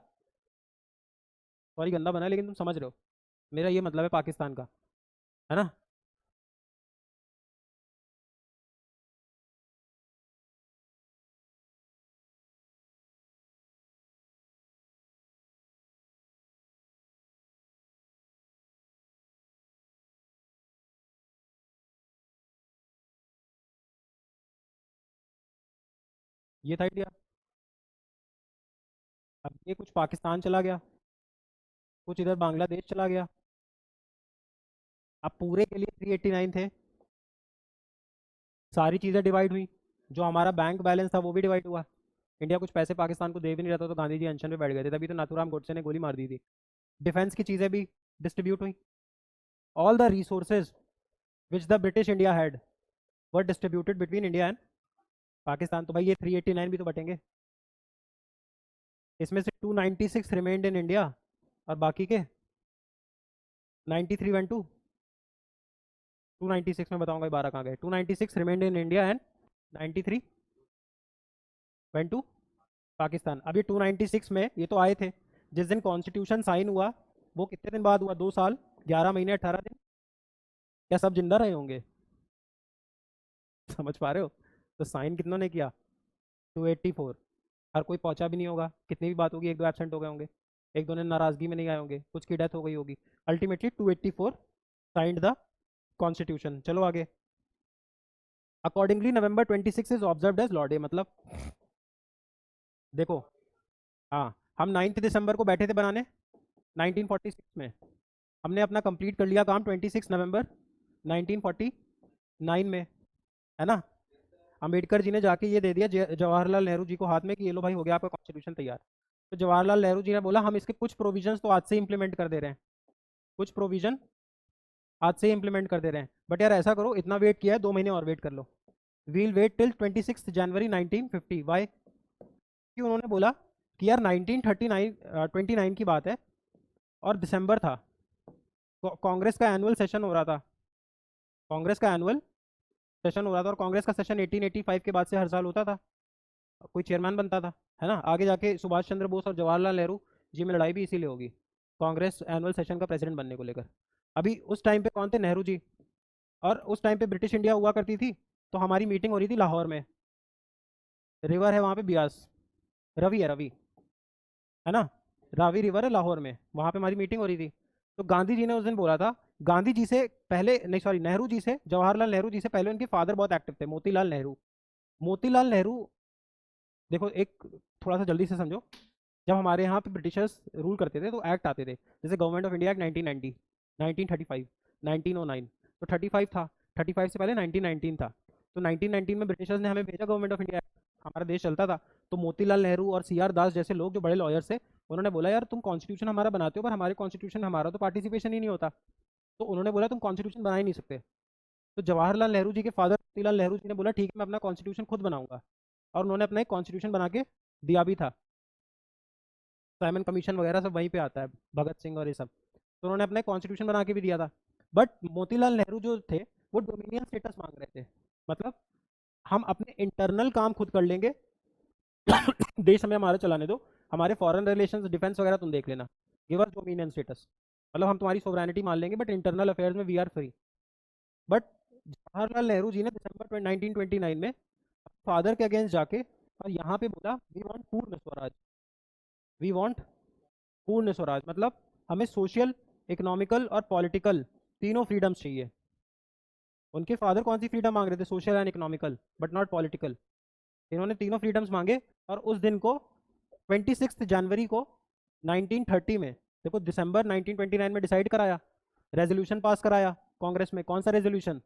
सॉरी गंदा बना है, लेकिन तुम समझ रहे हो, मेरा ये मतलब है पाकिस्तान का, है ना? ये था इंडिया। अब ये कुछ पाकिस्तान चला गया, कुछ इधर बांग्लादेश चला गया। अब पूरे के लिए 389 थे, सारी चीज़ें डिवाइड हुई, जो हमारा बैंक बैलेंस था वो भी डिवाइड हुआ। इंडिया कुछ पैसे पाकिस्तान को दे भी नहीं रहा था, तो गांधी जी अनशन पे बैठ गए थे, तभी तो नाथूराम गोडसे ने गोली मार दी थी। डिफेंस की चीज़ें भी डिस्ट्रीब्यूट हुई। All the resources which the British India had were distributed between India and Pakistan. तो भाई ये 389 भी तो बटेंगे। इसमें से 296 रिमेन्ड इन इंडिया और बाकी के 93 वेंट टू 296 में बताऊंगा 12 कहाँ गए। 296 remained in India and 93 went to Pakistan. अभी 296 में ये तो आए थे, जिस दिन कॉन्स्टिट्यूशन साइन हुआ वो कितने दिन बाद हुआ? 2 साल 11 महीने 18 दिन। क्या सब जिंदा रहे होंगे? समझ पा रहे हो? तो साइन कितनों ने किया? 284। हर कोई पहुंचा भी नहीं होगा, कितनी भी बात होगी, एक दो एबसेंट हो गए होंगे, एक दो ने नाराजगी में नहीं आए होंगे, कुछ की डेथ हो गई होगी। Ultimately 284 signed the constitution. चलो आगे। Accordingly November 26 is observed as law day. मतलब देखो, हाँ, हम 9 दिसंबर को बैठे थे बनाने 1946 में, हमने अपना कंप्लीट कर लिया काम 26 नवंबर 1949 में, है ना? अंबेडकर जी ने जाके ये दे दिया जवाहरलाल नेहरू जी को हाथ में कि ये लो भाई, हो गया आपका कॉन्स्टिट्यूशन तैयार। तो जवाहरलाल नेहरू जी ने बोला हम इसके कुछ प्रोविजंस तो आज से इंप्लीमेंट कर दे रहे हैं, कुछ प्रोविजन आज से इंप्लीमेंट कर दे रहे हैं, बट यार ऐसा करो, इतना वेट किया है, 2 महीने और वेट कर लो। वील वेट टिल 26 जनवरी 1950। वाई? कि उन्होंने बोला कि यार 1939 29 की बात है और दिसंबर था, कांग्रेस का एनुअल सेशन हो रहा था, कांग्रेस का एनुअल सेशन हो रहा था, और कांग्रेस का सेशन 1885 के बाद से हर साल होता था, कोई चेयरमैन बनता था, है ना? आगे जाके सुभाष चंद्र बोस और जवाहरलाल नेहरू जी में लड़ाई भी इसीलिए होगी, कांग्रेस एनुअल सेशन का प्रेसिडेंट बनने को लेकर। अभी उस टाइम पे कौन थे? नेहरू जी। और उस टाइम पे ब्रिटिश इंडिया हुआ करती थी, तो हमारी मीटिंग हो रही थी लाहौर में, रिवर है वहाँ पे बियास, रवि है, रवि, है ना? रावी रिवर है लाहौर में, वहाँ पे हमारी मीटिंग हो रही थी। तो गांधी जी ने उस दिन बोला था, गांधी जी से पहले नहीं, सॉरी, नेहरू जी से, जवाहरलाल नेहरू जी से पहले उनके फादर बहुत एक्टिव थे, मोतीलाल नेहरू। मोतीलाल नेहरू, देखो एक, थोड़ा सा जल्दी से समझो। जब हमारे यहाँ पे ब्रिटिशर्स रूल करते थे तो एक्ट आते थे, जैसे गवर्नमेंट ऑफ इंडिया एक्ट 1990, 1935, 1909। तो 35 था, 35 से पहले 1919 था। तो 1919 में ब्रिटिशर्स ने हमें भेजा गवर्नमेंट ऑफ इंडिया एक्ट, हमारा देश चलता था। तो मोतीलाल नेहरू और सी आर दास जैसे लोग जो बड़े लॉयर्स थे, उन्होंने बोला यार तुम कॉन्स्टिट्यूशन हमारा बनाते हो, पर हमारे कॉन्स्टिट्यूशन में हमारा तो पार्टिसिपेशन ही नहीं होता। तो उन्होंने बोला तुम कॉन्स्टिट्यूशन बना ही नहीं सकते। तो जवाहरलाल नेहरू जी के फादर मोतीलाल नेहरू जी ने बोला ठीक है, मैं अपना कॉन्स्टिट्यूशन खुद बनाऊंगा, और उन्होंने अपना एक कॉन्स्टिट्यूशन बना के दिया भी था। साइमन कमीशन वगैरह सब वहीं पे आता है, भगत सिंह और ये सब। तो उन्होंने अपना कॉन्स्टिट्यूशन बना के भी दिया था। बट मोतीलाल नेहरू जो थे, वो डोमिनियन स्टेटस मांग रहे थे, मतलब हम अपने इंटरनल काम खुद कर लेंगे, देश हमें हमारा चलाने दो, हमारे फॉरेन रिलेशंस डिफेंस वगैरह तुम देख लेना, गिव अस डोमिनियन स्टेटस, मतलब हम तुम्हारी सोवरेनिटी मान लेंगे, बट इंटरनल अफेयर्स में we are free. But Jawaharlal Nehru ji ने दिसंबर 1929 में फादर के अगेंस्ट जाके और यहाँ पे बोला वी वांट पूर्ण स्वराज, वी वांट पूर्ण स्वराज, मतलब हमें सोशल, इकोनॉमिकल और पॉलिटिकल तीनों फ्रीडम्स चाहिए। उनके फादर कौन सी फ्रीडम मांग रहे थे? Social and economical, but not political. इन्होंने तीनों फ्रीडम्स मांगे, और उस दिन को 26 जनवरी को 1930 में, देखो दिसंबर 1929 में डिसाइड कराया, रेजोल्यूशन पास कराया कांग्रेस में। कौन सा रेजोल्यूशन?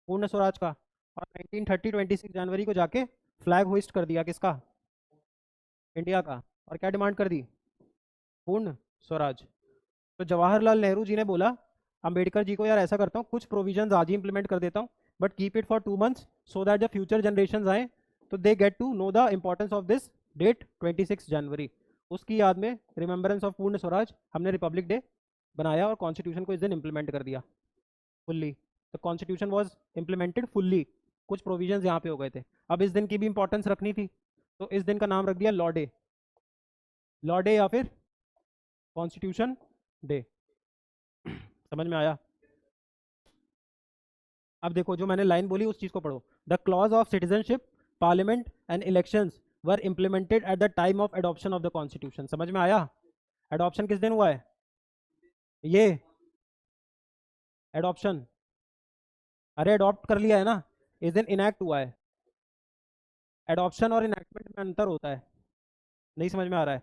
पूर्ण स्वराज का। और 1930 26 जनवरी को जाके फ्लैग होइस्ट कर दिया, किसका? इंडिया का। और क्या डिमांड कर दी? पूर्ण स्वराज। तो जवाहरलाल नेहरू जी ने बोला अंबेडकर जी को, यार ऐसा करता हूँ, कुछ प्रोविजंस आज ही इंप्लीमेंट कर देता हूँ, but keep it for 2 months, so that जब फ्यूचर जनरेशन आए तो they get to know the importance of this date 26 January. उसकी याद में, रिमेंबरेंस ऑफ पूर्ण स्वराज, हमने रिपब्लिक डे बनाया और कॉन्स्टिट्यूशन को इस दिन इंप्लीमेंट कर दिया fully. The constitution was implemented fully, कुछ प्रोविजंस यहाँ पे हो गए थे। अब इस दिन की भी इंपॉर्टेंस रखनी थी, तो इस दिन का नाम रख दिया लॉ डे, लॉ डे या फिर कॉन्स्टिट्यूशन डे। समझ में आया? अब देखो जो मैंने लाइन बोली उस चीज को पढ़ो। The clause of citizenship, parliament and elections were implemented at the time of adoption of the constitution. समझ में आया? एडॉप्शन किस दिन हुआ है? ये एडॉप्शन, अरे अडॉप्ट कर लिया है ना, इस दिन इनैक्ट हुआ है। एडॉप्शन और इनैक्टमेंट में अंतर होता है, नहीं समझ में आ रहा है?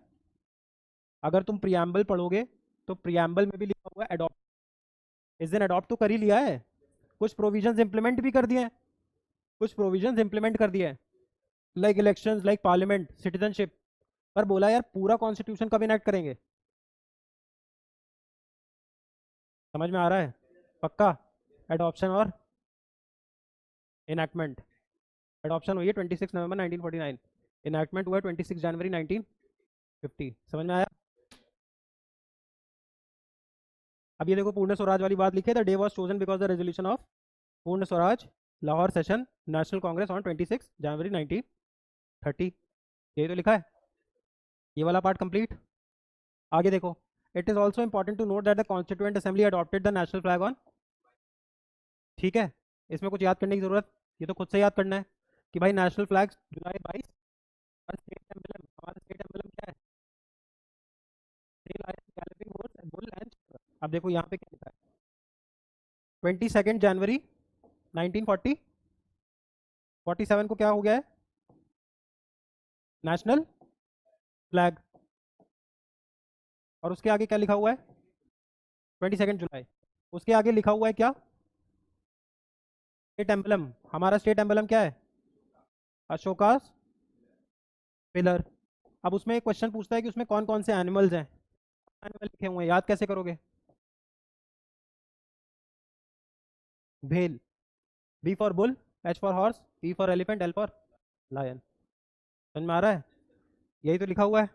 अगर तुम प्रियम्बल पढ़ोगे तो प्रियम्बल में भी लिखा हुआ है अडॉप्ट। इस दिन अडॉप्ट तो कर ही लिया है, कुछ प्रोविजंस इंप्लीमेंट भी कर दिए हैं, कुछ प्रोविजंस इंप्लीमेंट कर दिए हैं, like elections, like parliament, citizenship. पर बोला यार पूरा कॉन्स्टिट्यूशन कब इनेक्ट करेंगे? समझ में आ रहा है? पक्का? एडॉप्शन और इनैक्टमेंट। एडॉप्शन हुई है 26 नवंबर 1949, इनैक्टमेंट हुआ है 26 जनवरी 1950। समझ में आया? अब ये देखो पूर्ण स्वराज वाली बात लिखी है, the day was chosen because the resolution of Purna Swaraj Lahore session National Congress on 26 January 1930। यही तो लिखा है। ये वाला पार्ट कंप्लीट। आगे देखो, it is also important to note that the constituent assembly adopted the national flag on. ठीक है, इसमें कुछ याद करने की जरूरत, ये तो खुद से याद करना है कि भाई नेशनल फ्लैग जुलाई 22। और स्टेट एम्बलम, हमारा स्टेट एम्बलम क्या है? Sail iron galloping horse bull and. अब देखो यहाँ पे क्या लिखा है, 22 जनवरी 1940, 47 को क्या हो गया है? National flag. और उसके आगे क्या लिखा हुआ है? 22 जुलाई। उसके आगे लिखा हुआ है क्या? State emblem. हमारा स्टेट एम्बलम क्या है? अशोका पिलर। अब उसमें एक क्वेश्चन पूछता है कि उसमें कौन कौन से एनिमल्स हैं, एनिमल लिखे हुए हैं, याद कैसे करोगे? भेल, B for bull, H for horse, E for elephant, L for lion. समझ में आ रहा है? यही तो लिखा हुआ है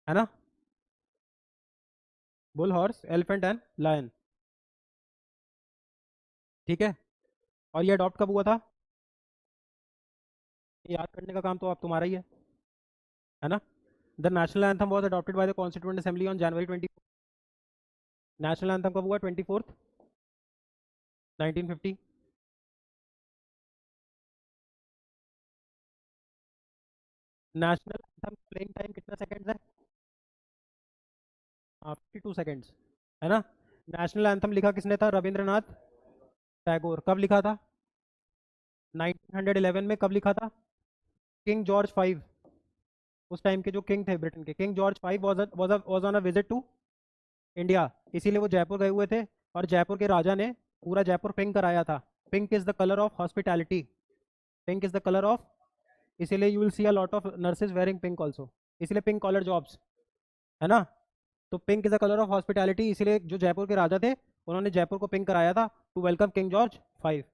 ना? Bull, horse, elephant and lion. ठीक है, और ये अडॉप्ट कब हुआ था? ये याद करने का काम तो अब तुम्हारा ही है ना? The national anthem was adopted by the constituent assembly on January 20। National anthem कब हुआ? 24 1950। नेशनल एंथम प्लेइंग टाइम कितना सेकंड्स है? 52 सेकंड्स, है ना? नेशनल एंथम लिखा किसने था? रविंद्रनाथ टैगोर। कब लिखा था? 1911 में। कब लिखा था? किंग जॉर्ज 5, उस टाइम के जो किंग थे ब्रिटेन के, king George 5 was on a visit to India, इसीलिए वो जयपुर गए हुए थे। और जयपुर के राजा ने पूरा जयपुर पिंक कराया था। Pink is the colour of hospitality, pink is the colour of, इसीलिए you will see a lot of nurses wearing pink also, इसलिए पिंक कॉलर जॉब्स, है ना? तो pink is the colour of hospitality, इसीलिए जो जयपुर के राजा थे उन्होंने जयपुर को पिंक कराया था to welcome king George 5।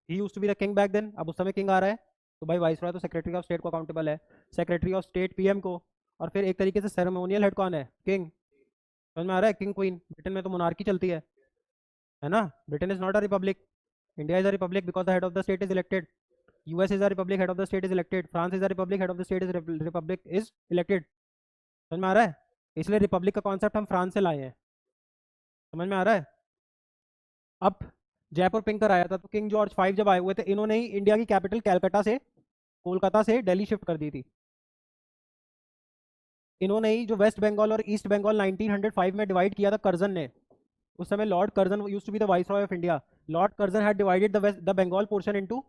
He use to be the king back then, अब उस समय किंग आ रहा है। तो भाई वाइस रॉय तो सेक्रेटरी ऑफ स्टेट को अकाउंटेबल है, सेक्रेटरी ऑफ स्टेट पीएम को, और फिर एक तरीके से सेरेमोनियल हेड कौन है? किंग। समझ में आ रहा है? King queen. ब्रिटेन में तो मोनार्की चलती है ना? Britain is not a republic, India is a republic because the head of the state is elected. US is a republic, head of the state is elected. France is a republic, head of the state is Republic is elected. समझ में आ रहा है? इसलिए रिपब्लिक का कॉन्सेप्ट हम फ्रांस से लाए हैं। समझ में आ रहा है? अब जयपुर पिंक कराया था, तो किंग जॉर्ज 5 जब आए हुए थे, इन्होंने ही इंडिया की कैपिटल कैलकाटा से, कोलकाता से दिल्ली शिफ्ट कर दी थी। इन्होंने ही जो वेस्ट बंगाल और ईस्ट बंगाल 1905 में डिवाइड किया था कर्जन ने। उस समय lord Curzon used to be the viceroy of India. Lord Curzon had divided the Bengal portion into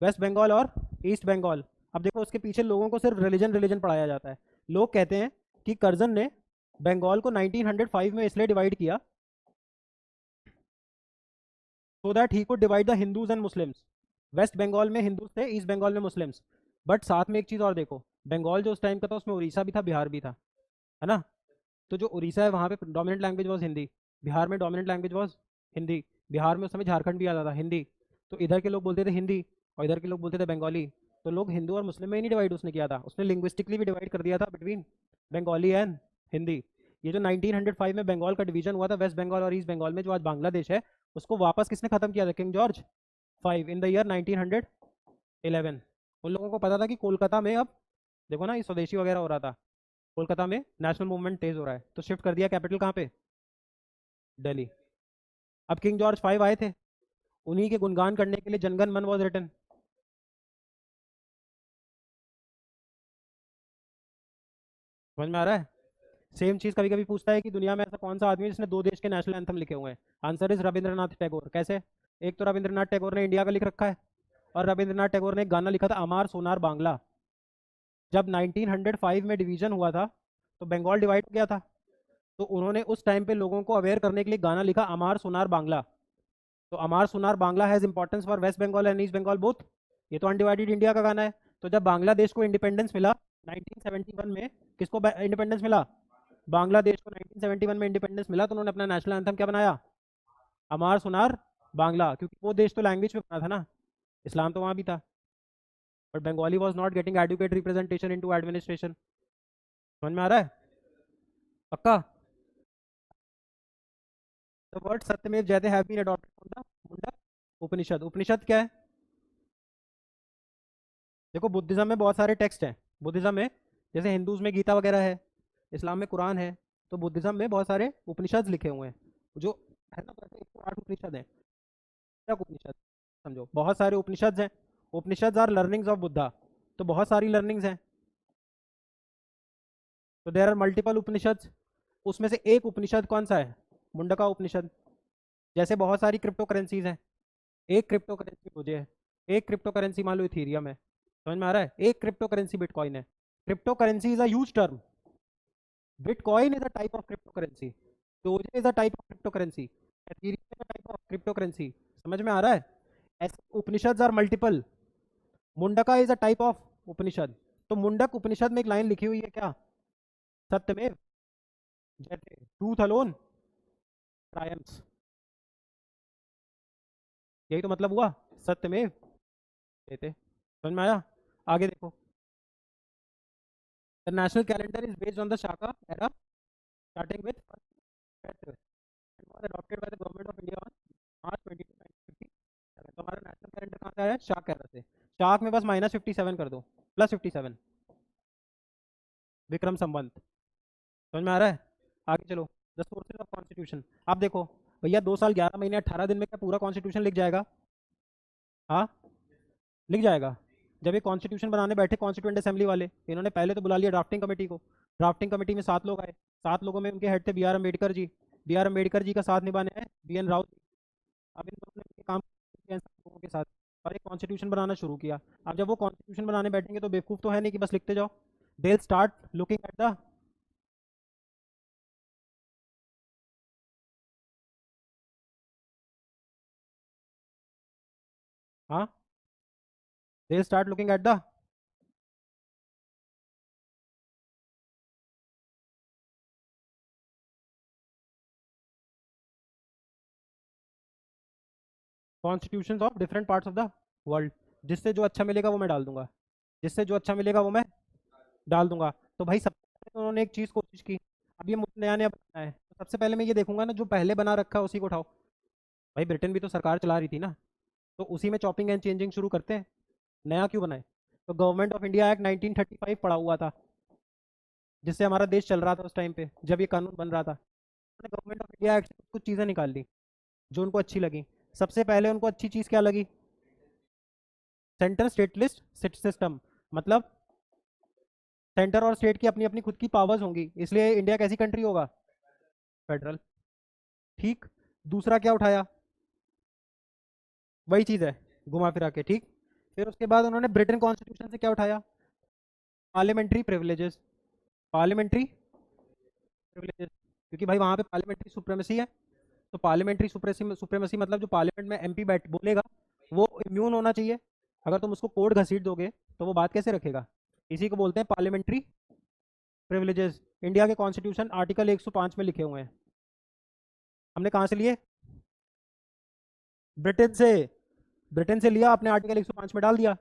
west Bengal और ईस्ट बंगाल। अब देखो उसके पीछे लोगों को सिर्फ रिलीजन रिलीजन पढ़ाया जाता है। लोग कहते हैं कि कर्जन ने बंगाल को 1905 में इसलिए डिवाइड किया so that he could divide the Hindus and Muslims. West Bengal में हिंदूज थे, ईस्ट बंगाल में मुस्लिम्स। बट साथ में एक चीज़ और देखो, बंगाल जो उस टाइम का था उसमें उड़ीसा भी था, बिहार भी था, है ना? तो जो उड़ीसा है वहाँ पे dominant language was Hindi, Bihar में dominant language was Hindi. Bihar में उस समय झारखंड भी आता था हिंदी। तो इधर के लोग बोलते थे हिंदी और इधर के लोग बोलते थे बंगाली। तो लोग हिंदू और मुस्लिम में ही नहीं डिवाइड उसने किया था, उसने लिंग्विस्टिकली भी डिवाइड कर दिया था बिटवीन बंगाली एंड हिंदी। ये जो 1905 में बंगाल का डिवीजन हुआ था वेस्ट बंगाल और ईस्ट बंगाल में, जो आज बांग्लादेश है, उसको वापस किसने खत्म किया था? King George 5 in the year 1911। उन लोगों को पता था कि कोलकाता में, अब देखो ना ये स्वदेशी वगैरह हो रहा था, कोलकाता में नेशनल मूवमेंट तेज हो रहा है, तो शिफ्ट कर दिया कैपिटल कहाँ पे? दिल्ली। अब किंग जॉर्ज 5 आए थे, उन्हीं के गुणगान करने के लिए जनगण मन वॉज रिटन। समझ में आ रहा है? सेम चीज कभी कभी पूछता है कि दुनिया में ऐसा कौन सा आदमी है जिसने दो देश के नेशनल एंथम लिखे हुए हैं? Answer is Rabindranath Tagore. कैसे? एक तो रविंद्रनाथ टैगोर ने इंडिया का लिख रखा है, और रविंद्रनाथ टैगोर ने एक गाना लिखा था अमार सोनार बांग्ला। जब 1905 में डिवीजन हुआ था तो बंगाल डिवाइड हो गया था, तो उन्होंने उस टाइम पे लोगों को अवेयर करने के लिए गाना लिखा अमार सुनार बांग्ला। तो Amar Sonar Bangla has importance for west Bengal and east Bengal both. ये तो अनडिवाइडेड इंडिया का गाना है। तो जब बांग्लादेश को इंडिपेंडेंस मिला 1971 में, किसको इंडिपेंडेंस मिला? बांग्लादेश को 1971 में इंडिपेंडेंस मिला, तो उन्होंने अपना नेशनल एंथम क्या बनाया? अमार सुनार बांग्ला, क्योंकि वो देश तो लैंग्वेज पे बना था ना, इस्लाम तो वहाँ भी था। But Bengali was not getting adequate representation in to administration. समझ में आ रहा है? पक्का? The word Satyameva Jayate have been adopted from the Mundaka Upanishad. Upanishad क्या है? देखो बुद्धिज्म में बहुत सारे टेक्स्ट हैं। बुद्धिज्म में जैसे हिंदूज में गीता वगैरह है, इस्लाम में कुरान है, तो बुद्धिज्म में बहुत सारे उपनिषद लिखे हुए हैं जो है ना, 108 उपनिषद हैं। क्या उपनिषद? समझो बहुत सारे उपनिषद हैं। उपनिषद आर लर्निंग्स ऑफ बुद्धा, तो बहुत सारी लर्निंग्स हैं। तो देयर आर मल्टीपल उपनिषद। उसमें से एक उपनिषद कौन सा है? मुंडका उपनिषद। जैसे बहुत सारी क्रिप्टो करेंसीज हैं, एक क्रिप्टो करेंसी मुझे है, एक क्रिप्टो करेंसी मान लो इथीरियम है। समझ में आ रहा है? एक क्रिप्टो करेंसी बिटकॉइन है। Cryptocurrency is a huge term. Bitcoin is a type of cryptocurrency, Doge is a type of cryptocurrency, Ethereum is a type of cryptocurrency. समझ में आ रहा है? ऐसे Upanishad are multiple. Mundaka is a type of Upanishad. तो मुंडक उपनिषद में एक लाइन लिखी हुई है क्या? सत्यमेव जयते, ट्रूथ अलोन ट्रायम्फ्स। यही तो मतलब हुआ, सत्यमेव जयते। समझ में आया? आगे देखो, the national calendar is based on the Shaka era starting with was adopted by the government of India on March 22, 1957। तो हमारा नेशनल कैलेंडर कहाँ से आया है? शाक एरा से। शाक में बस -57 कर दो, +57, विक्रम संवत। समझ में आ रहा है? आगे चलो, द सोर्सेज ऑफ कॉन्स्टिट्यूशन। आप देखो भैया, 2 साल 11 महीने 18 दिन में क्या पूरा कॉन्स्टिट्यूशन लिख जाएगा? हाँ, लिख जाएगा। जब ये कॉन्स्टिट्यूशन बनाने बैठे कॉन्स्टिट्यूंट असेंबली वाले, इन्होंने पहले तो बुला लिया ड्राफ्टिंग कमेटी को। ड्राफ्टिंग कमेटी में 7 लोग आए। 7 लोगों में उनके हेड थे B R Ambedkar ji. B R Ambedkar ji का साथ निभाने आए बी एन राव। अब इन दोनों ने मिलके काम किया इन सब लोगों के साथ और एक कॉन्स्टिट्यूशन बनाना शुरू किया। अब जब वो कॉन्स्टिट्यूशन बनाने बैठेंगे तो बेवकूफ़ तो है नहीं कि बस लिखते जाओ। They start looking at the, हाँ, they start looking at the constitution of different parts of the world. जिससे जो अच्छा मिलेगा वो मैं डाल दूंगा, जिससे जो अच्छा मिलेगा वो मैं डाल दूंगा। तो भाई सबसे पहले तो उन्होंने एक चीज़ कोशिश की। अब ये मुझे नया नया बनाना है, तो सबसे पहले मैं ये देखूंगा ना, जो पहले बना रखा है उसी को उठाओ। भाई ब्रिटेन भी तो सरकार चला रही थी ना, तो उसी में चॉपिंग एंड चेंजिंग शुरू करते हैं, नया क्यों बनाए? तो गवर्नमेंट ऑफ इंडिया एक्ट 1935 पड़ा हुआ था, जिससे हमारा देश चल रहा था उस टाइम पे जब ये कानून बन रहा था। उन्होंने गवर्नमेंट ऑफ इंडिया एक्ट से कुछ चीज़ें निकाल ली जो उनको अच्छी लगी। सबसे पहले उनको अच्छी चीज़ क्या लगी? Centre state list system. मतलब सेंटर और स्टेट की अपनी अपनी खुद की पावर्स होंगी, इसलिए इंडिया कैसी कंट्री होगा? फेडरल। ठीक। दूसरा क्या उठाया? वही चीज़ है, घुमा फिरा के। ठीक। फिर उसके बाद उन्होंने ब्रिटेन कॉन्स्टिट्यूशन से क्या उठाया? Parliamentary privileges. पार्लियामेंट्री प्रिविलेजेस, क्योंकि भाई वहाँ पे पार्लियामेंट्री सुप्रीमेसी है। तो पार्लियामेंट्री सुप्रीमेसी मतलब जो पार्लियामेंट में एमपी बैठ बोलेगा वो इम्यून होना चाहिए। अगर तुम उसको कोर्ट घसीट दोगे तो वो बात कैसे रखेगा? इसी को बोलते हैं पार्लियामेंट्री प्रिविलेजेस। इंडिया के कॉन्स्टिट्यूशन आर्टिकल 105 में लिखे हुए हैं। हमने कहाँ से लिए? ब्रिटेन से। ब्रिटेन से लिया, आपने आर्टिकल 105 में डाल दिया।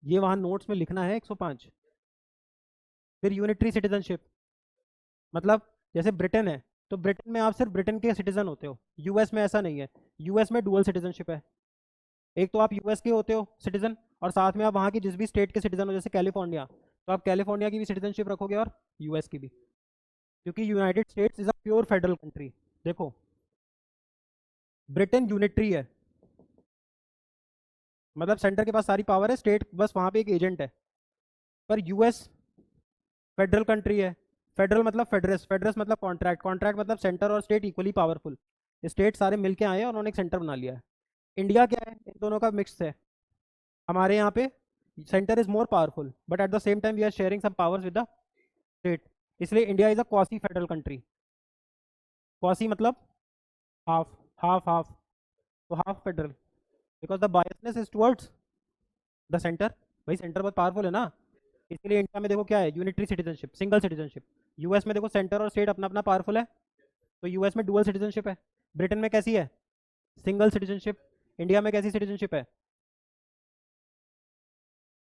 ये वहाँ नोट्स में लिखना है 105। फिर यूनिटरी सिटीजनशिप, मतलब जैसे ब्रिटेन है तो ब्रिटेन में आप सिर्फ ब्रिटेन के सिटीजन होते हो। यूएस में ऐसा नहीं है, यूएस में डुअल सिटीजनशिप है। एक तो आप यूएस के होते हो सिटीजन, और साथ में आप वहाँ की जिस भी स्टेट के सिटीजन हो, जैसे कैलिफोर्निया, तो आप कैलिफोर्निया की भी सिटीजनशिप रखोगे और यूएस की भी, क्योंकि United states is a pure federal country. देखो ब्रिटेन यूनिटरी है, मतलब सेंटर के पास सारी पावर है, स्टेट बस वहाँ पे एक एजेंट है। पर यूएस फेडरल कंट्री है। फेडरल मतलब फेडरस, फेडरस मतलब कॉन्ट्रैक्ट, कॉन्ट्रैक्ट मतलब सेंटर और स्टेट इक्वली पावरफुल। स्टेट सारे मिलके आए हैं और उन्होंने एक सेंटर बना लिया है। इंडिया क्या है? इन दोनों का मिक्स है। हमारे यहाँ पे centre is more powerful but at the same time we are sharing some powers with the state, इसलिए India is a quasi federal country. Quasi मतलब हाफ, हाफ हाफ, तो half federal, because the biasness is towards the centre. भाई सेंटर बहुत पावरफुल है ना, इसलिए इंडिया में देखो क्या है, unitary citizenship, single citizenship. US में देखो सेंटर और स्टेट अपना अपना पावरफुल है, तो यूएस में डुअल सिटीजनशिप है। ब्रिटेन में कैसी है, सिंगल सिटीजनशिप। इंडिया में कैसी सिटीजनशिप है,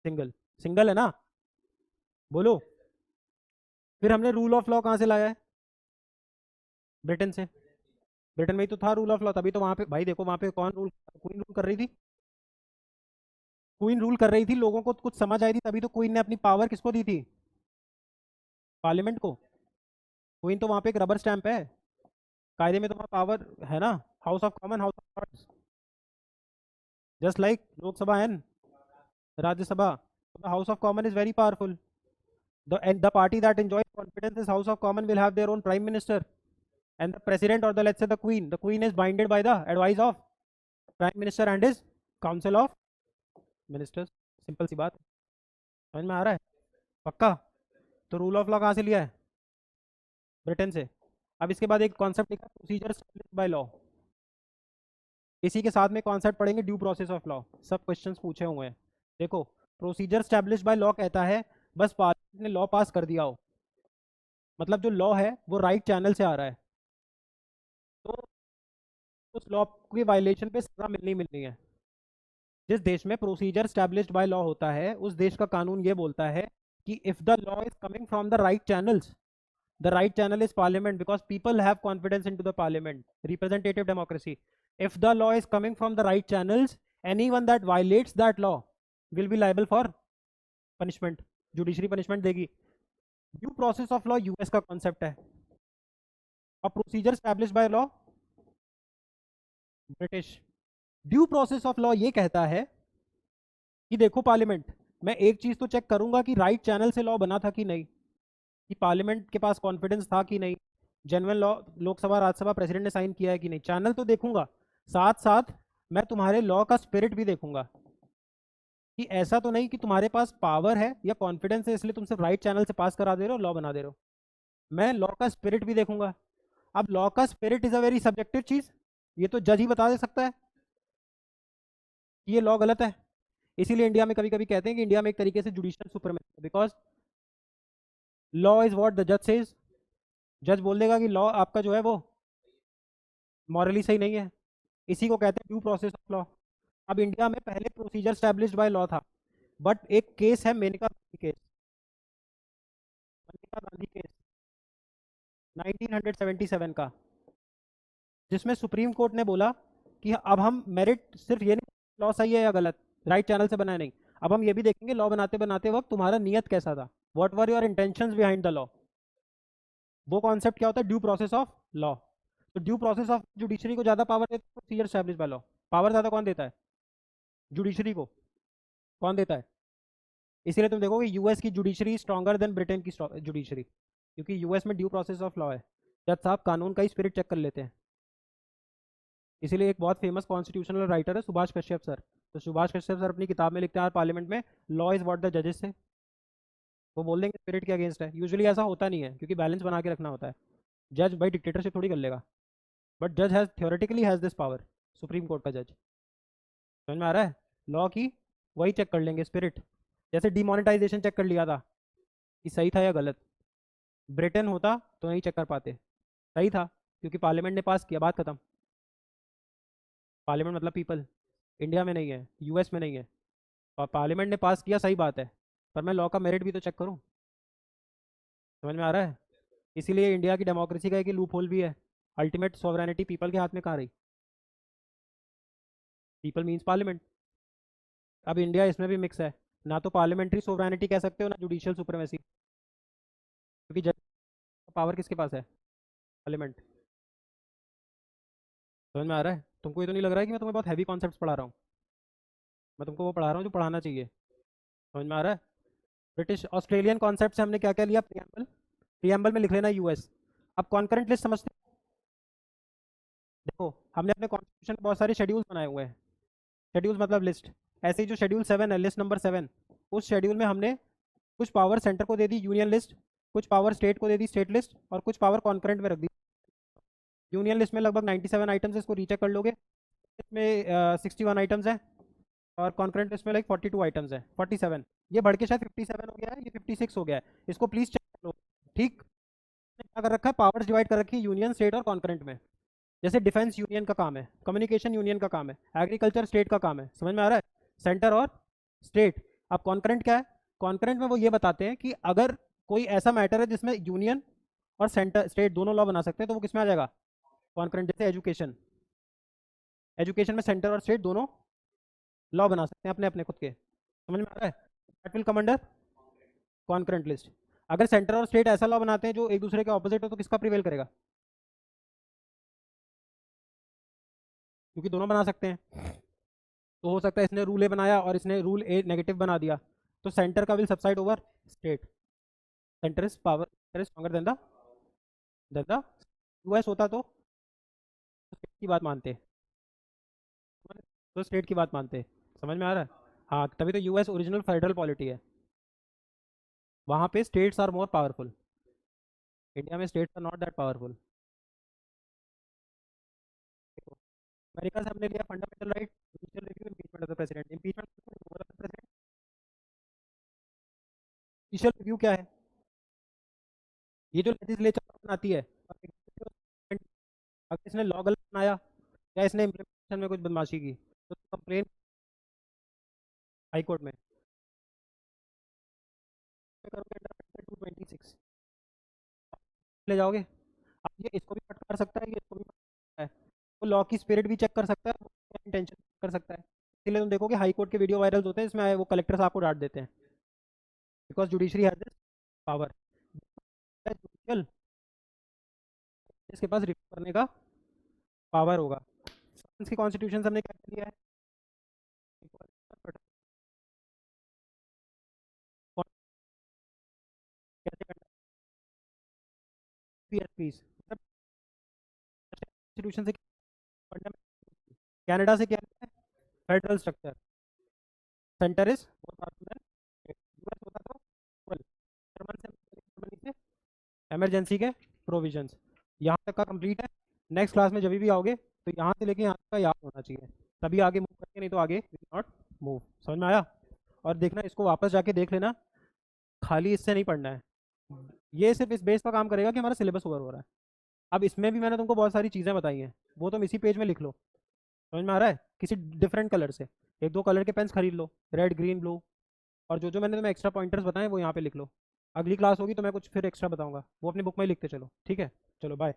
सिंगल। सिंगल है ना, बोलो। फिर हमने रूल ऑफ लॉ कहाँ से लाया है, ब्रिटेन से। ब्रिटेन में ही तो था रूल ऑफ लॉ, तभी तो वहां पे भाई देखो, वहां पे कौन रूल, क्वीन रूल कर रही थी। क्वीन रूल कर रही थी, लोगों को कुछ समझ आई थी, तभी तो क्वीन ने अपनी पावर किसको दी थी, पार्लियामेंट को। क्वीन तो वहां पे एक रबर स्टैंप है, कायदे में तो वहाँ पावर है ना, house of common, house of lords, just like Lok Sabha and Rajya Sabha. The house of common is very powerful. The party that enjoys confidence is House of Common will have their own prime minister, and the president, or the let's say the queen is binded by the advice of prime minister and his council of ministers। Simple सी बात, समझ में आ रहा है, पक्का। तो रूल ऑफ लॉ कहाँ से लिया है, ब्रिटेन से। अब इसके बाद एक कॉन्सेप्ट लिखा, प्रोसीजर बाय लॉ। इसी के साथ में कॉन्सेप्ट पढ़ेंगे, ड्यू प्रोसेस ऑफ लॉ। सब क्वेश्चंस पूछे हुए हैं। देखो, प्रोसीजर स्टैब्लिश बाय लॉ कहता है बस पार्लियामेंट ने लॉ पास कर दिया हो, मतलब जो लॉ है वो राइट चैनल से आ रहा है, तो उस लॉ की वायलेशन पे सजा मिलनी मिलनी है। जिस देश में प्रोसीजर स्टैब्लिश्ड बाय लॉ होता है, उस देश का कानून ये बोलता है कि if the law is coming from the right channels, the right channel is parliament, because people have confidence into the parliament, representative democracy. If the law is coming from the right channels, anyone that violates that law will be liable for punishment, judiciary punishment देगी। Due process of law US का कॉन्सेप्ट है, और procedure establish by law British. Due process of law ये कहता है कि देखो पार्लियामेंट, मैं एक चीज तो चेक करूंगा कि राइट चैनल से लॉ बना था कि नहीं, कि पार्लियामेंट के पास कॉन्फिडेंस था कि नहीं, genuine law Lok Sabha Rajya Sabha president ने साइन किया है कि नहीं, चैनल तो देखूंगा। साथ साथ मैं तुम्हारे लॉ का स्पिरिट भी देखूंगा, कि ऐसा तो नहीं कि तुम्हारे पास पावर है या कॉन्फिडेंस है इसलिए तुम सिर्फ राइट चैनल से पास करा दे रहे हो, लॉ बना दे रहे हो। मैं लॉ का स्पिरिट भी देखूंगा। अब लॉ का spirit is a very subjective चीज, ये तो जज ही बता दे सकता है कि ये लॉ गलत है। इसीलिए इंडिया में कभी कभी कहते हैं कि इंडिया में एक तरीके से judicial supremacy, because law is what the जज सेज। जज बोल देगा कि लॉ आपका जो है वो मॉरली सही नहीं है, इसी को कहते हैं ड्यू प्रोसेस ऑफ लॉ। अब इंडिया में पहले प्रोसीजर स्टैब्लिश्ड बाय लॉ था, बट एक केस है मेनका गांधी केस, मेनका गांधी केस 1977 का, जिसमें सुप्रीम कोर्ट ने बोला कि अब हम मेरिट सिर्फ ये नहीं लॉ सही है या गलत, राइट चैनल से बना है नहीं, अब हम ये भी देखेंगे लॉ बनाते बनाते वक्त तुम्हारा नियत कैसा था, what were your intentions behind the law. वो कॉन्सेप्ट क्या होता है, ड्यू प्रोसेस ऑफ लॉ। तो ड्यू प्रोसेस ऑफ जुडिशरी को ज्यादा पावर देता है procedure establish by law. Power ज्यादा कौन देता है, जुडिशरी को। कौन देता है, इसीलिए तुम देखोगे यूएस की जुडिशरी स्ट्रॉन्गर देन ब्रिटेन की जुडिशरी, क्योंकि यूएस में ड्यू प्रोसेस ऑफ लॉ है। जज साहब कानून का ही स्पिरिट चेक कर लेते हैं। इसीलिए एक बहुत फेमस कॉन्स्टिट्यूशनल राइटर है सुभाष कश्यप सर, तो सुभाष कश्यप सर अपनी किताब में लिखते हैं पार्लियामेंट में, लॉ इज व्हाट द जजेस से। वो बोल देंगे स्पिरिट के अगेंस्ट है, यूजुअली ऐसा होता नहीं है क्योंकि बैलेंस बना के रखना होता है। जज भाई डिक्टेटरशिप थोड़ी कर लेगा, बट जज has theoretically has this power, supreme court का जज। समझ में आ रहा है, लॉ की वही चेक कर लेंगे स्पिरिट। जैसे डिमोनेटाइजेशन चेक कर लिया था कि सही था या गलत, ब्रिटेन होता तो नहीं चेक कर पाते, सही था क्योंकि पार्लियामेंट ने पास किया, बात खत्म। पार्लियामेंट मतलब पीपल, इंडिया में नहीं है, यूएस में नहीं है, और पार्लियामेंट ने पास किया सही बात है, पर मैं लॉ का मेरिट भी तो चेक करूं। समझ में आ रहा है, इसीलिए इंडिया की डेमोक्रेसी का एक लूप होल भी है, अल्टीमेट सॉवरेनिटी पीपल के हाथ में कहाँ रही, पीपल मीन्स पार्लियामेंट। अब इंडिया इसमें भी मिक्स है, ना तो पार्लियामेंट्री सोवरेनिटी कह सकते हो ना जुडिशियल सुप्रीमेसी, क्योंकि जज पावर किसके पास है, पार्लियामेंट। समझ में आ रहा है, तुमको ये तो नहीं लग रहा है कि मैं तुम्हें बहुत हैवी कॉन्सेप्ट्स पढ़ा रहा हूँ, मैं तुमको वो पढ़ा रहा हूँ जो पढ़ाना चाहिए। समझ में आ रहा है। ब्रिटिश ऑस्ट्रेलियन कॉन्सेप्ट से हमने क्या क्या लिया, प्रियम्बल, प्रियम्बल में लिख लेना यूएस। अब कॉन्करेंट लिस्ट समझते हो, देखो हमने अपने कॉन्स्टिट्यूशन में बहुत सारे शेड्यूल्स बनाए हुए हैं, शेड्यूल्स मतलब लिस्ट। ऐसे ही जो शेड्यूल 7 है, लिस्ट नंबर 7, उस शेड्यूल में हमने कुछ पावर सेंटर को दे दी यूनियन लिस्ट, कुछ पावर स्टेट को दे दी स्टेट लिस्ट, और कुछ पावर कॉन्करेंट में रख दी। यूनियन लिस्ट में लगभग 97 आइटम्स है, इसको रीचेक कर लोगे। इसमें 61 आइटम्स हैं और कॉन्करेंट लिस्ट में लाइक 42 आइटम्स हैं, 47। ये बढ़ के शायद 57 हो गया है, ये 56 हो गया है, इसको प्लीज़ चेक कर लो। ठीक, क्या कर रखा है, पावर्स डिवाइड कर रखी है यूनियन, स्टेट और कॉन्करेंट में। जैसे डिफेंस यूनियन का काम है, कम्युनिकेशन यूनियन का काम है, एग्रीकल्चर स्टेट का काम है, समझ में आ रहा है, सेंटर और स्टेट। अब कॉन्करेंट क्या है, कॉन्करेंट में वो ये बताते हैं कि अगर कोई ऐसा मैटर है जिसमें यूनियन और सेंटर स्टेट दोनों लॉ बना सकते हैं तो वो किस में आ जाएगा, कॉन्करेंट। जैसे एजुकेशन, एजुकेशन में सेंटर और स्टेट दोनों लॉ बना सकते हैं अपने अपने खुद के, समझ में आ रहा है, that will come under concurrent list. अगर सेंटर और स्टेट ऐसा लॉ बनाते हैं जो एक दूसरे के ऑपोजिट हो तो किसका प्रिवेल करेगा, क्योंकि दोनों बना सकते हैं। तो हो सकता है इसने रूल ए बनाया और इसने रूल ए नेगेटिव बना दिया, तो सेंटर का will subside over state, centre is power, centre is stronger than the US होता तो स्टेट की बात मानते, तो स्टेट की बात मानते, समझ में आ रहा है। हाँ, तभी तो यूएस ओरिजिनल फेडरल पॉलिटी है, वहाँ पे states are more powerful, India में states are not that powerful. America से हमने लिया fundamental right, judicial review, impeachment of the president. Impeachment of the president, judicial review क्या है, ये जो लेजिस्लेचर बनाती है, अगर इसने लॉ गलत बनाया या इसने इम्प्लीमेंटेशन में कुछ बदमाशी की तो कंप्लेन हाई कोर्ट में करोगे अंडर 226 ले जाओगे। अब ये इसको भी फटकार सकता है, ये इसको भी फटकार सकता है, वो लॉ की स्पिरिट भी चेक कर सकता है, इंटेंशन कर सकता है। इसलिए तुम देखोगे हाई कोर्ट के वीडियो वायरल होते हैं, इसमें वो कलेक्टर साहब को डांट देते हैं, because judiciary has this power, judicial इसके पास रिव्यू करने का पावर होगा। फ्रांस की कॉन्स्टिट्यूशन हमने क्या कर लिया है, कॉन्स्टिट्यूशन से कनाडा से क्या है, federal structure, centre is US होता तो जर्मन से, जर्मनी से इमरजेंसी के प्रोविजंस। यहाँ तक का कंप्लीट है। नेक्स्ट क्लास में जब भी आओगे तो यहाँ से लेके यहाँ तक का याद होना चाहिए, तभी आगे मूव करेंगे, नहीं तो आगे नॉट मूव। समझ में आया। और देखना, इसको वापस जाके देख लेना, खाली इससे नहीं पढ़ना है, ये सिर्फ इस बेस पर काम करेगा कि हमारा सिलेबस ओवर हो रहा है। अब इसमें भी मैंने तुमको बहुत सारी चीज़ें बताई हैं, वो तुम इसी पेज में लिख लो, समझ में आ रहा है, किसी डिफरेंट कलर से, एक दो कलर के पेन्स खरीद लो, रेड ग्रीन ब्लू, और जो जो मैंने तुम्हें एक्स्ट्रा पॉइंटर्स बताए वो यहाँ पे लिख लो। अगली क्लास होगी तो मैं कुछ फिर एक्स्ट्रा बताऊंगा, वो अपनी बुक में ही लिखते चलो, ठीक है। चलो बाय।